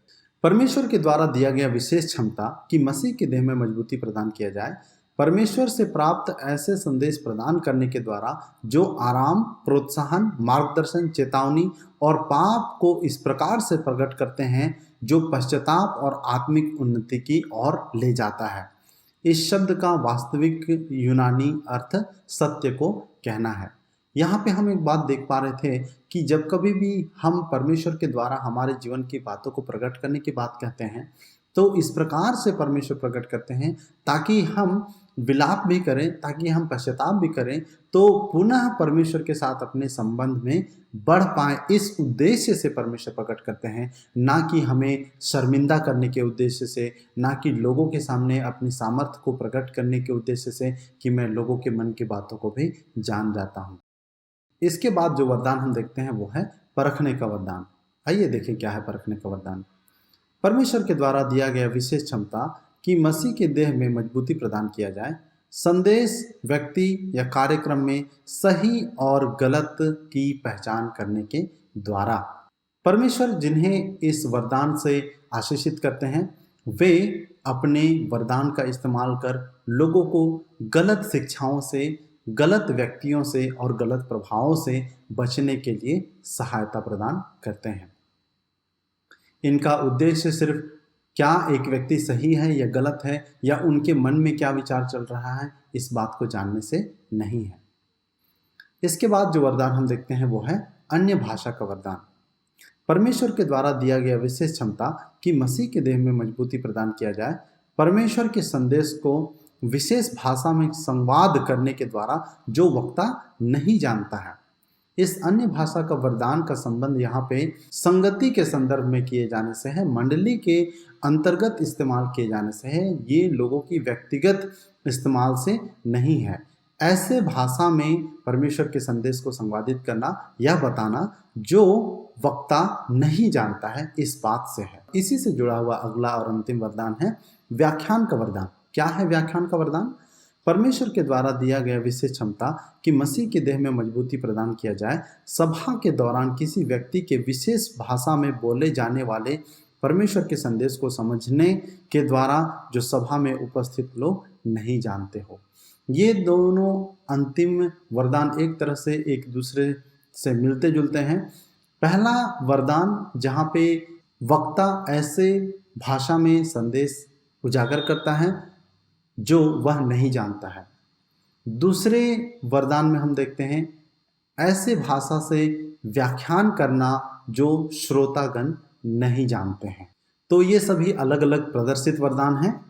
Speaker 1: परमेश्वर के द्वारा दिया गया विशेष क्षमता कि मसीह के देह में मजबूती प्रदान किया जाए, परमेश्वर से प्राप्त ऐसे संदेश प्रदान करने के द्वारा जो आराम, प्रोत्साहन, मार्गदर्शन, चेतावनी और पाप को इस प्रकार से प्रकट करते हैं जो पश्चाताप और आत्मिक उन्नति की ओर ले जाता है। इस शब्द का वास्तविक यूनानी अर्थ सत्य को कहना है। यहाँ पे हम एक बात देख पा रहे थे कि जब कभी भी हम परमेश्वर के द्वारा हमारे जीवन की बातों को प्रकट करने की बात कहते हैं तो इस प्रकार से परमेश्वर प्रकट करते हैं ताकि हम विलाप भी करें, ताकि हम पश्चाताप भी करें, तो पुनः परमेश्वर के साथ अपने संबंध में बढ़ पाए, इस उद्देश्य से परमेश्वर प्रकट करते हैं, ना कि हमें शर्मिंदा करने के उद्देश्य से, ना कि लोगों के सामने अपनी सामर्थ्य को प्रकट करने के उद्देश्य से कि मैं लोगों के मन की बातों को भी जान जाता हूँ। इसके बाद जो वरदान हम देखते हैं वो है परखने का वरदान। आइए देखें क्या है परखने का वरदान। परमेश्वर के द्वारा दिया गया विशेष क्षमता कि मसीह के देह में मजबूती प्रदान किया जाए, संदेश, व्यक्ति या कार्यक्रम में सही और गलत की पहचान करने के द्वारा। परमेश्वर जिन्हें इस वरदान से आशीषित करते हैं वे अपने वरदान का इस्तेमाल कर लोगों को गलत शिक्षाओं से, गलत व्यक्तियों से और गलत प्रभावों से बचने के लिए सहायता प्रदान करते हैं। इनका उद्देश्य सिर्फ क्या एक व्यक्ति सही है या गलत है या उनके मन में क्या विचार चल रहा है इस बात को जानने से नहीं है। इसके बाद जो वरदान हम देखते हैं वो है अन्य भाषा का वरदान। परमेश्वर के द्वारा दिया गया विशेष क्षमता कि मसीह के देह में मजबूती प्रदान किया जाए, परमेश्वर के संदेश को विशेष भाषा में संवाद करने के द्वारा जो वक्ता नहीं जानता है। इस अन्य भाषा का वरदान का संबंध यहाँ पे संगति के संदर्भ में किए जाने से है, मंडली के अंतर्गत इस्तेमाल किए जाने से है, ये लोगों की व्यक्तिगत इस्तेमाल से नहीं है। ऐसे भाषा में परमेश्वर के संदेश को संवादित करना या बताना जो वक्ता नहीं जानता है इस बात से है। इसी से जुड़ा हुआ अगला और अंतिम वरदान है व्याख्यान का वरदान। क्या है व्याख्यान का वरदान? परमेश्वर के द्वारा दिया गया विशेष क्षमता कि मसीह के देह में मजबूती प्रदान किया जाए, सभा के दौरान किसी व्यक्ति के विशेष भाषा में बोले जाने वाले परमेश्वर के संदेश को समझने के द्वारा जो सभा में उपस्थित लोग नहीं जानते हो। ये दोनों अंतिम वरदान एक तरह से एक दूसरे से मिलते जुलते हैं। पहला वरदान जहाँ पे वक्ता ऐसे भाषा में संदेश उजागर करता है जो वह नहीं जानता है। दूसरे वरदान में हम देखते हैं ऐसे भाषा से व्याख्यान करना जो श्रोतागण नहीं जानते हैं। तो ये सभी अलग अलग प्रदर्शित वरदान हैं।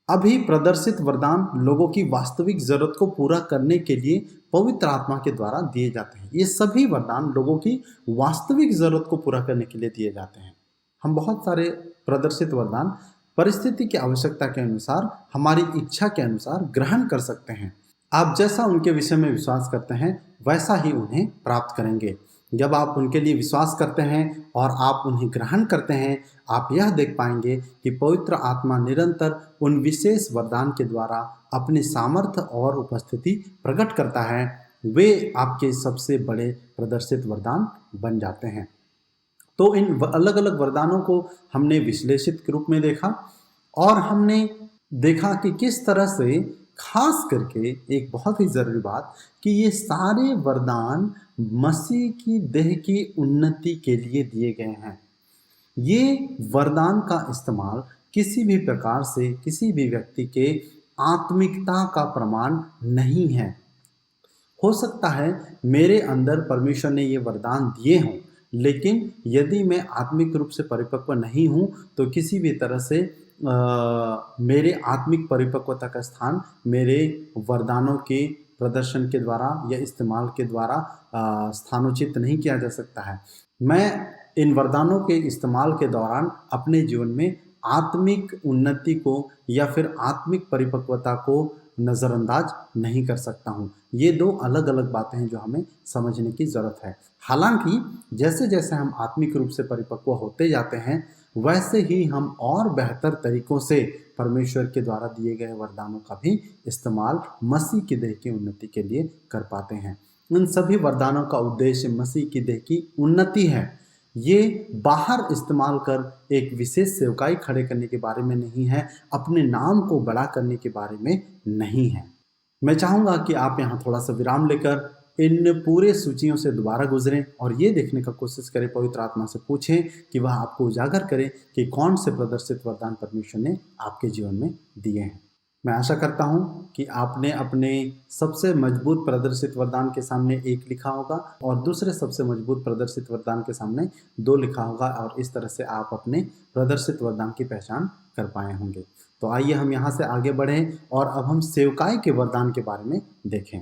Speaker 1: अभी प्रदर्शित वरदान लोगों की वास्तविक जरूरत को पूरा करने के लिए पवित्र आत्मा के द्वारा दिए जाते हैं। ये सभी वरदान लोगों की वास्तविक जरूरत को पूरा करने के लिए दिए जाते हैं। हम बहुत सारे प्रदर्शित वरदान परिस्थिति की आवश्यकता के अनुसार, हमारी इच्छा के अनुसार ग्रहण कर सकते हैं। आप जैसा उनके विषय में विश्वास करते हैं वैसा ही उन्हें प्राप्त करेंगे। जब आप उनके लिए विश्वास करते हैं और आप उन्हें ग्रहण करते हैं, आप यह देख पाएंगे कि पवित्र आत्मा निरंतर उन विशेष वरदान के द्वारा अपनी सामर्थ्य और उपस्थिति प्रकट करता है। वे आपके सबसे बड़े प्रदर्शित वरदान बन जाते हैं। तो इन अलग अलग वरदानों को हमने विश्लेषित के रूप में देखा और हमने देखा कि किस तरह से, खास करके एक बहुत ही ज़रूरी बात, कि ये सारे वरदान मसीह की देह की उन्नति के लिए दिए गए हैं। ये वरदान का इस्तेमाल किसी भी प्रकार से किसी भी व्यक्ति के आत्मिकता का प्रमाण नहीं है। हो सकता है मेरे अंदर परमेश्वर ने ये वरदान दिए हों, लेकिन यदि मैं आत्मिक रूप से परिपक्व नहीं हूँ तो किसी भी तरह से मेरे आत्मिक परिपक्वता का स्थान मेरे वरदानों के प्रदर्शन के द्वारा या इस्तेमाल के द्वारा स्थानोचित नहीं किया जा सकता है। मैं इन वरदानों के इस्तेमाल के दौरान अपने जीवन में आत्मिक उन्नति को या फिर आत्मिक परिपक्वता को नज़रअंदाज नहीं कर सकता हूँ। ये दो अलग अलग बातें हैं जो हमें समझने की ज़रूरत है। हालांकि जैसे जैसे हम आत्मिक रूप से परिपक्व होते जाते हैं वैसे ही हम और बेहतर तरीकों से परमेश्वर के द्वारा दिए गए वरदानों का भी इस्तेमाल मसीह की देह की उन्नति के लिए कर पाते हैं। इन सभी वरदानों का उद्देश्य मसीह की देह की उन्नति है। ये बाहर इस्तेमाल कर एक विशेष सेवकाई खड़े करने के बारे में नहीं है, अपने नाम को बड़ा करने के बारे में नहीं है। मैं चाहूँगा कि आप यहाँ थोड़ा सा विराम लेकर इन पूरे सूचियों से दोबारा गुजरें और ये देखने का कोशिश करें, पवित्र आत्मा से पूछें कि वह आपको उजागर करे कि कौन से प्रदर्शित वरदान परमेश्वर ने आपके जीवन में दिए हैं। मैं आशा करता हूं कि आपने अपने सबसे मजबूत प्रदर्शित वरदान के सामने एक लिखा होगा और दूसरे सबसे मजबूत प्रदर्शित वरदान के सामने 2 लिखा होगा और इस तरह से आप अपने प्रदर्शित वरदान की पहचान कर पाए होंगे। तो आइए हम यहाँ से आगे बढ़ें और अब हम सेवकाई के वरदान के बारे में देखें।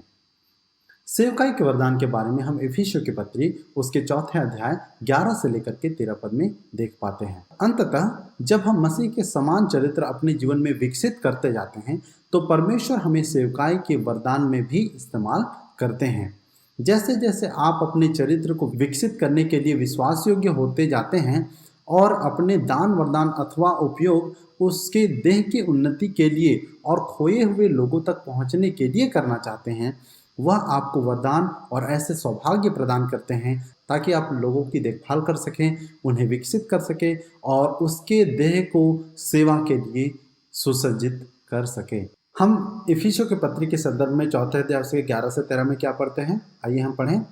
Speaker 1: सेवकाई के वरदान के बारे में हम इफिसियों की पत्री उसके 4 अध्याय 11 से लेकर के 13 पद में देख पाते हैं। अंततः जब हम मसीह के समान चरित्र अपने जीवन में विकसित करते जाते हैं तो परमेश्वर हमें सेवकाई के वरदान में भी इस्तेमाल करते हैं। जैसे जैसे आप अपने चरित्र को विकसित करने के लिए विश्वास योग्य होते जाते हैं और अपने दान वरदान अथवा उपयोग उसके देह की उन्नति के लिए और खोए हुए लोगों तक पहुँचने के लिए करना चाहते हैं, वह आपको वरदान और ऐसे सौभाग्य प्रदान करते हैं ताकि आप लोगों की देखभाल कर सकें, उन्हें विकसित कर सकें और उसके देह को सेवा के लिए सुसज्जित कर सकें। हम इफिसियों के पत्री के संदर्भ में 4 अध्याय से 11 से 13 में क्या पढ़ते हैं, आइए हम पढ़ें।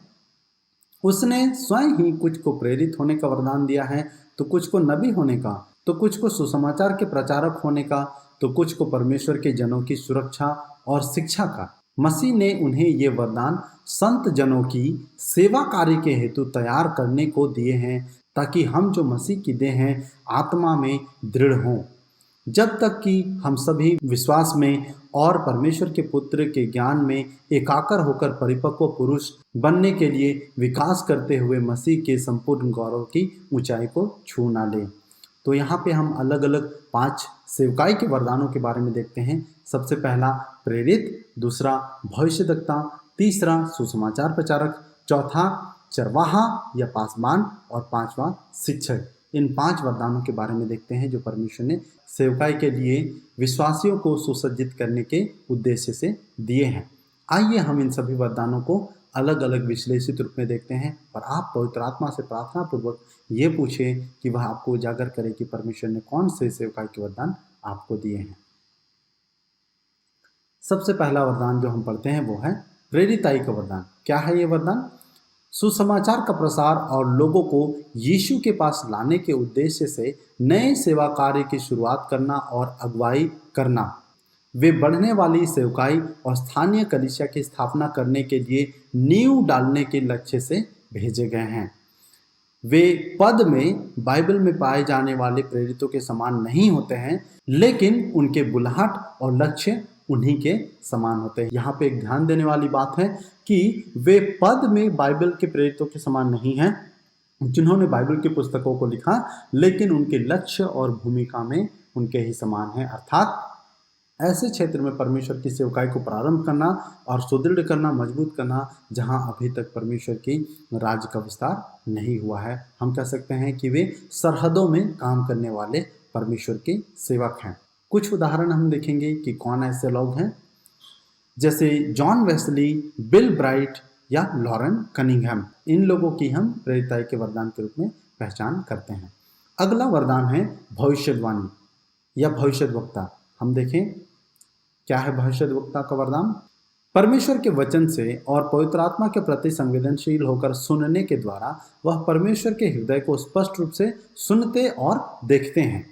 Speaker 1: उसने स्वयं ही कुछ को प्रेरित होने का वरदान दिया है, तो कुछ को नबी होने का, तो कुछ को सुसमाचार के प्रचारक होने का, तो कुछ को परमेश्वर के जनों की सुरक्षा और शिक्षा का। मसीह ने उन्हें ये वरदान संत जनों की सेवा कार्य के हेतु तैयार करने को दिए हैं ताकि हम जो मसीह की देह हैं आत्मा में दृढ़ हों, जब तक कि हम सभी विश्वास में और परमेश्वर के पुत्र के ज्ञान में एकाकर होकर परिपक्व पुरुष बनने के लिए विकास करते हुए मसीह के संपूर्ण गौरव की ऊंचाई को छू ना लें। तो यहाँ पे हम अलग अलग 5 सेवकाई के वरदानों के बारे में देखते हैं। सबसे पहला प्रेरित, दूसरा भविष्यद्वक्ता, तीसरा सुसमाचार प्रचारक, चौथा चरवाहा या पासबान और 5वां शिक्षक। इन 5 वरदानों के बारे में देखते हैं जो परमेश्वर ने सेवकाई के लिए विश्वासियों को सुसज्जित करने के उद्देश्य से दिए हैं। आइए हम इन सभी वरदानों को अलग अलग विश्लेषित रूप में देखते हैं और आप पवित्र आत्मा से प्रार्थना पूर्वक ये पूछें कि वह आपको उजागर करे कि परमेश्वर ने कौन से सेवकाई के वरदान आपको दिए हैं। सबसे पहला वरदान जो हम पढ़ते हैं वो है प्रेरिताई का वरदान। क्या है ये वरदान? सुसमाचार का प्रसार और लोगों को यीशु के पास लाने के उद्देश्य से नए सेवा कार्य की शुरुआत करना और अगुवाई करना। वे बढ़ने वाली सेवकाई और स्थानीय कलीसिया की स्थापना करने के लिए नींव डालने के लक्ष्य से भेजे गए हैं। वे पद में बाइबल में पाए जाने वाले प्रेरितों के समान नहीं होते हैं, लेकिन उनके बुलाहट और लक्ष्य उन्हीं के समान होते हैं। यहाँ पे एक ध्यान देने वाली बात है कि वे पद में बाइबल के प्रेरितों के समान नहीं हैं जिन्होंने बाइबल की पुस्तकों को लिखा, लेकिन उनके लक्ष्य और भूमिका में उनके ही समान है। अर्थात ऐसे क्षेत्र में परमेश्वर की सेवकाई को प्रारंभ करना और सुदृढ़ करना, मजबूत करना, जहां अभी तक परमेश्वर की राज्य का विस्तार नहीं हुआ है। हम कह सकते हैं कि वे सरहदों में काम करने वाले परमेश्वर के सेवक हैं। कुछ उदाहरण हम देखेंगे कि कौन ऐसे लोग हैं, जैसे जॉन वेस्ली, बिल ब्राइट या लॉरेन कनिंघम। इन लोगों की हम प्रेरिताई के वरदान के रूप में पहचान करते हैं। अगला वरदान है भविष्यवाणी या भविष्यद्वक्ता। हम देखें क्या है भविष्यद्वक्ता का वरदान। परमेश्वर के वचन से और पवित्र आत्मा के प्रति संवेदनशील होकर सुनने के द्वारा वह परमेश्वर के हृदय को स्पष्ट रूप से सुनते और देखते हैं।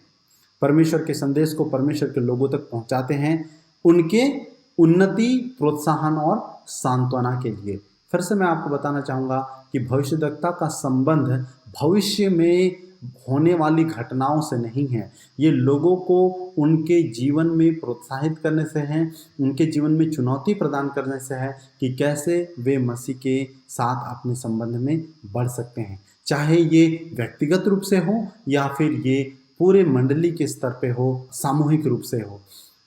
Speaker 1: परमेश्वर के संदेश को परमेश्वर के लोगों तक पहुंचाते हैं, उनके उन्नति, प्रोत्साहन और सांत्वना के लिए। फिर से मैं आपको बताना चाहूँगा कि भविष्यद्वक्ता का संबंध भविष्य में होने वाली घटनाओं से नहीं है। ये लोगों को उनके जीवन में प्रोत्साहित करने से है, उनके जीवन में चुनौती प्रदान करने से है कि कैसे वे मसीह के साथ अपने संबंध में बढ़ सकते हैं, चाहे ये व्यक्तिगत रूप से हो या फिर ये पूरे मंडली के स्तर पे हो, सामूहिक रूप से हो।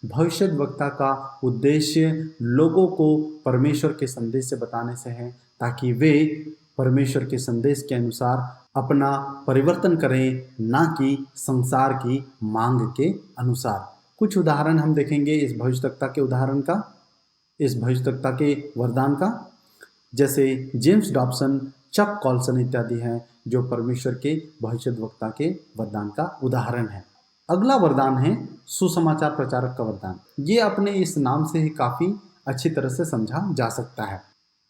Speaker 1: भविष्यद्वक्ता का उद्देश्य लोगों को परमेश्वर के संदेश से बताने से है, ताकि वे परमेश्वर के संदेश के अनुसार अपना परिवर्तन करें, ना कि संसार की मांग के अनुसार। कुछ उदाहरण हम देखेंगे इस भविष्यद्वक्ता के उदाहरण का, इस भविष्यद्वक्ता के वरदान का, जैसे जेम्स डॉबसन, चक कॉल्सन इत्यादि हैं जो परमेश्वर के भविष्यद्वक्ता के वरदान का उदाहरण है। अगला वरदान है सुसमाचार प्रचारक का वरदान। ये अपने इस नाम से ही काफ़ी अच्छी तरह से समझा जा सकता है।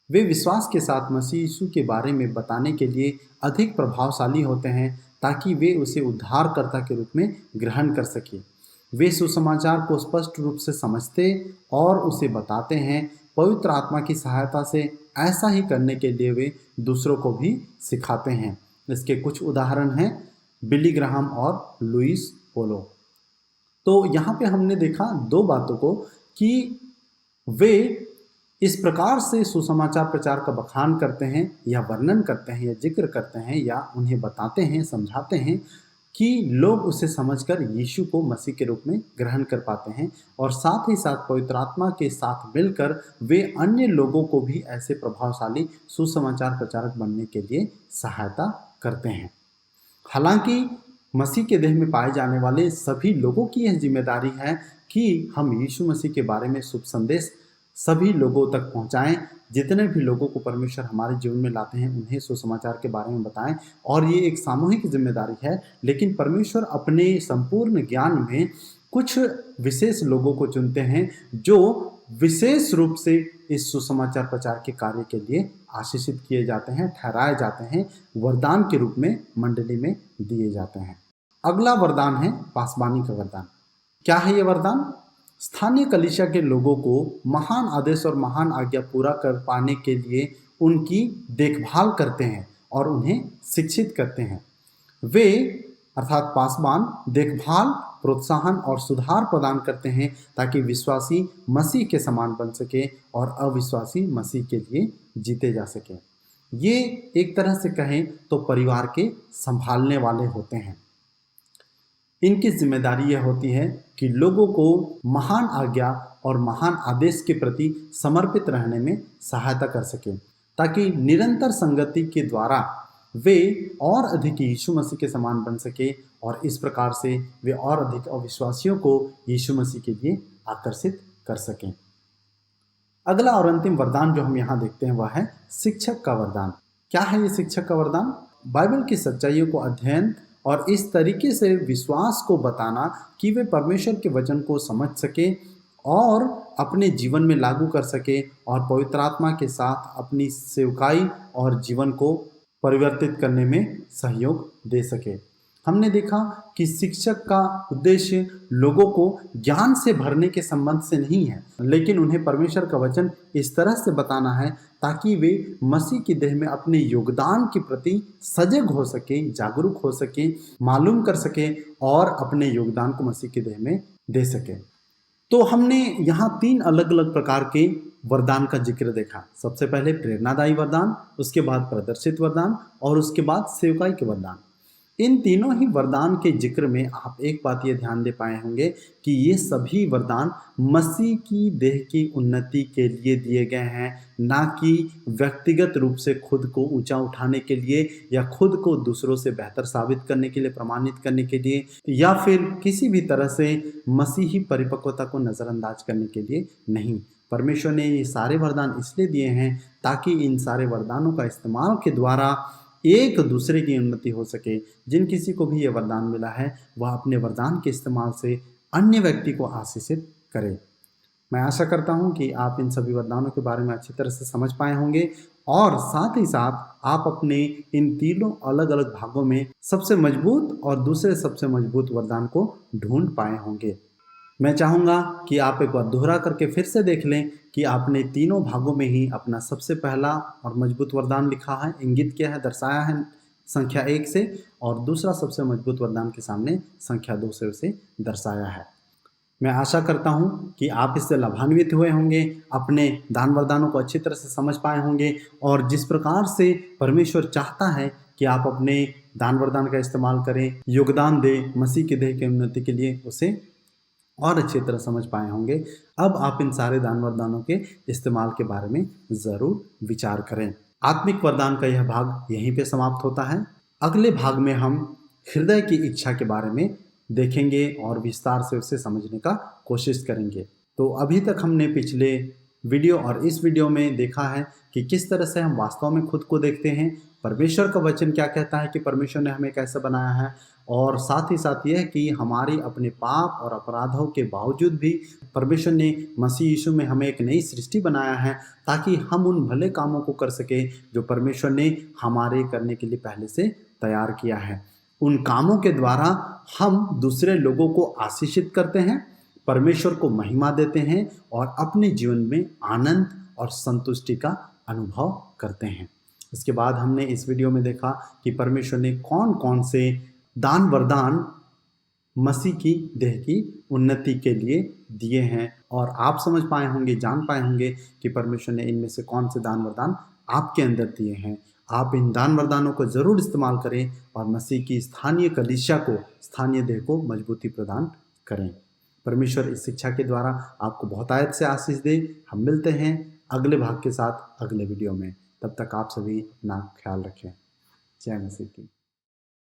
Speaker 1: वे विश्वास के साथ मसीह यीशु के बारे में बताने के लिए अधिक प्रभावशाली होते हैं, ताकि वे उसे उद्धारकर्ता के रूप में ग्रहण कर सकें। वे सुसमाचार को स्पष्ट रूप से समझते और उसे बताते हैं। पवित्र आत्मा की सहायता से ऐसा ही करने के लिए वे दूसरों को भी सिखाते हैं। इसके कुछ उदाहरण हैं बिली ग्राहम और लुइस पोलो। तो यहाँ पे हमने देखा दो बातों को कि वे इस प्रकार से सुसमाचार प्रचार का बखान करते हैं या वर्णन करते हैं या जिक्र करते हैं या उन्हें बताते हैं, समझाते हैं कि लोग उसे समझकर यीशु को मसीह के रूप में ग्रहण कर पाते हैं, और साथ ही साथ पवित्र आत्मा के साथ मिलकर वे अन्य लोगों को भी ऐसे प्रभावशाली सुसमाचार प्रचारक बनने के लिए सहायता करते हैं। हालांकि मसीह के देह में पाए जाने वाले सभी लोगों की यह जिम्मेदारी है कि हम यीशु मसीह के बारे में शुभ संदेश सभी लोगों तक पहुंचाएं। जितने भी लोगों को परमेश्वर हमारे जीवन में लाते हैं उन्हें सुसमाचार के बारे में बताएं, और ये एक सामूहिक जिम्मेदारी है। लेकिन परमेश्वर अपने संपूर्ण ज्ञान में कुछ विशेष लोगों को चुनते हैं जो विशेष रूप से इस सुसमाचार प्रचार के कार्य के लिए आशीषित किए जाते हैं, ठहराए जाते हैं, वरदान के रूप में मंडली में दिए जाते हैं। अगला वरदान है पासबानी का वरदान। क्या है ये वरदान? स्थानीय कलीसिया के लोगों को महान आदेश और महान आज्ञा पूरा कर पाने के लिए उनकी देखभाल करते हैं और उन्हें शिक्षित करते हैं। वे अर्थात पासबान देखभाल, प्रोत्साहन और सुधार प्रदान करते हैं ताकि विश्वासी मसीह के समान बन सके और अविश्वासी मसीह के लिए जीते जा सके। ये एक तरह से कहें तो परिवार के संभालने वाले होते हैं। इनकी जिम्मेदारी यह होती है कि लोगों को महान आज्ञा और महान आदेश के प्रति समर्पित रहने में सहायता कर सके, ताकि निरंतर संगति के द्वारा वे और अधिक यीशु मसीह के समान बन सके, और इस प्रकार से वे और अधिक अविश्वासियों को यीशु मसीह के लिए आकर्षित कर सकें। अगला और अंतिम वरदान जो हम यहाँ देखते हैं वह है शिक्षक का वरदान। क्या है ये शिक्षक का वरदान? बाइबल की सच्चाइयों को अध्ययन और इस तरीके से विश्वास को बताना कि वे परमेश्वर के वचन को समझ सके और अपने जीवन में लागू कर सके और पवित्र आत्मा के साथ अपनी सेवकाई और जीवन को परिवर्तित करने में सहयोग दे सके। हमने देखा कि शिक्षक का उद्देश्य लोगों को ज्ञान से भरने के संबंध से नहीं है, लेकिन उन्हें परमेश्वर का वचन इस तरह से बताना है ताकि वे मसीह की देह में अपने योगदान के प्रति सजग हो सके, जागरूक हो सके, मालूम कर सके और अपने योगदान को मसीह की देह में दे सके। तो हमने यहाँ 3 अलग अलग प्रकार के वरदान का जिक्र देखा। सबसे पहले प्रेरणादायी वरदान, उसके बाद प्रदर्शित वरदान और उसके बाद सेवकाई के वरदान। इन तीनों ही वरदान के जिक्र में आप एक बात ये ध्यान दे पाए होंगे कि ये सभी वरदान मसीह की देह की उन्नति के लिए दिए गए हैं, ना कि व्यक्तिगत रूप से खुद को ऊंचा उठाने के लिए या खुद को दूसरों से बेहतर साबित करने के लिए, प्रमाणित करने के लिए, या फिर किसी भी तरह से मसीही परिपक्वता को नज़रअंदाज करने के लिए नहीं। परमेश्वर ने ये सारे वरदान इसलिए दिए हैं ताकि इन सारे वरदानों का इस्तेमाल के द्वारा एक दूसरे की उन्नति हो सके। जिन किसी को भी ये वरदान मिला है वह अपने वरदान के इस्तेमाल से अन्य व्यक्ति को आशीषित करे। मैं आशा करता हूँ कि आप इन सभी वरदानों के बारे में अच्छी तरह से समझ पाए होंगे और साथ ही साथ आप अपने इन तीनों अलग अलग भागों में सबसे मजबूत और दूसरे सबसे मजबूत वरदान को ढूंढ पाए होंगे। मैं चाहूँगा कि आप एक बार दोहरा करके फिर से देख लें कि आपने तीनों भागों में ही अपना सबसे पहला और मजबूत वरदान लिखा है, इंगित किया है, दर्शाया है संख्या 1 से, और दूसरा सबसे मजबूत वरदान के सामने संख्या 2 से उसे दर्शाया है। मैं आशा करता हूं कि आप इससे लाभान्वित हुए होंगे, अपने दान वरदानों को अच्छी तरह से समझ पाए होंगे और जिस प्रकार से परमेश्वर चाहता है कि आप अपने दान वरदान का इस्तेमाल करें, योगदान दें मसीह के देह की उन्नति के लिए, उसे और अच्छी तरह समझ पाए होंगे। अब आप इन सारे दान वरदानों के इस्तेमाल के बारे में ज़रूर विचार करें। आत्मिक वरदान का यह भाग यहीं पे समाप्त होता है। अगले भाग में हम हृदय की इच्छा के बारे में देखेंगे और विस्तार से उसे समझने का कोशिश करेंगे। तो अभी तक हमने पिछले वीडियो और इस वीडियो में देखा है कि किस तरह से हम वास्तव में खुद को देखते हैं, परमेश्वर का वचन क्या कहता है कि परमेश्वर ने हमें कैसे बनाया है, और साथ ही साथ यह कि हमारे अपने पाप और अपराधों के बावजूद भी परमेश्वर ने मसीह यीशु में हमें एक नई सृष्टि बनाया है ताकि हम उन भले कामों को कर सके जो परमेश्वर ने हमारे करने के लिए पहले से तैयार किया है। उन कामों के द्वारा हम दूसरे लोगों को आशीषित करते हैं, परमेश्वर को महिमा देते हैं और अपने जीवन में आनंद और संतुष्टि का अनुभव करते हैं। इसके बाद हमने इस वीडियो में देखा कि परमेश्वर ने कौन कौन से दान वरदान मसीह की देह की उन्नति के लिए दिए हैं, और आप समझ पाए होंगे, जान पाए होंगे कि परमेश्वर ने इनमें से कौन से दान वरदान आपके अंदर दिए हैं। आप इन दान वरदानों को ज़रूर इस्तेमाल करें और मसीह की स्थानीय कलीसिया को, स्थानीय देह को मजबूती प्रदान करें। परमेश्वर इस शिक्षा के द्वारा आपको बहुतायत से आशीष दे। हम मिलते हैं अगले भाग के साथ अगले वीडियो में। तब तक आप सभी अपना ख्याल रखें। जय मसीह की।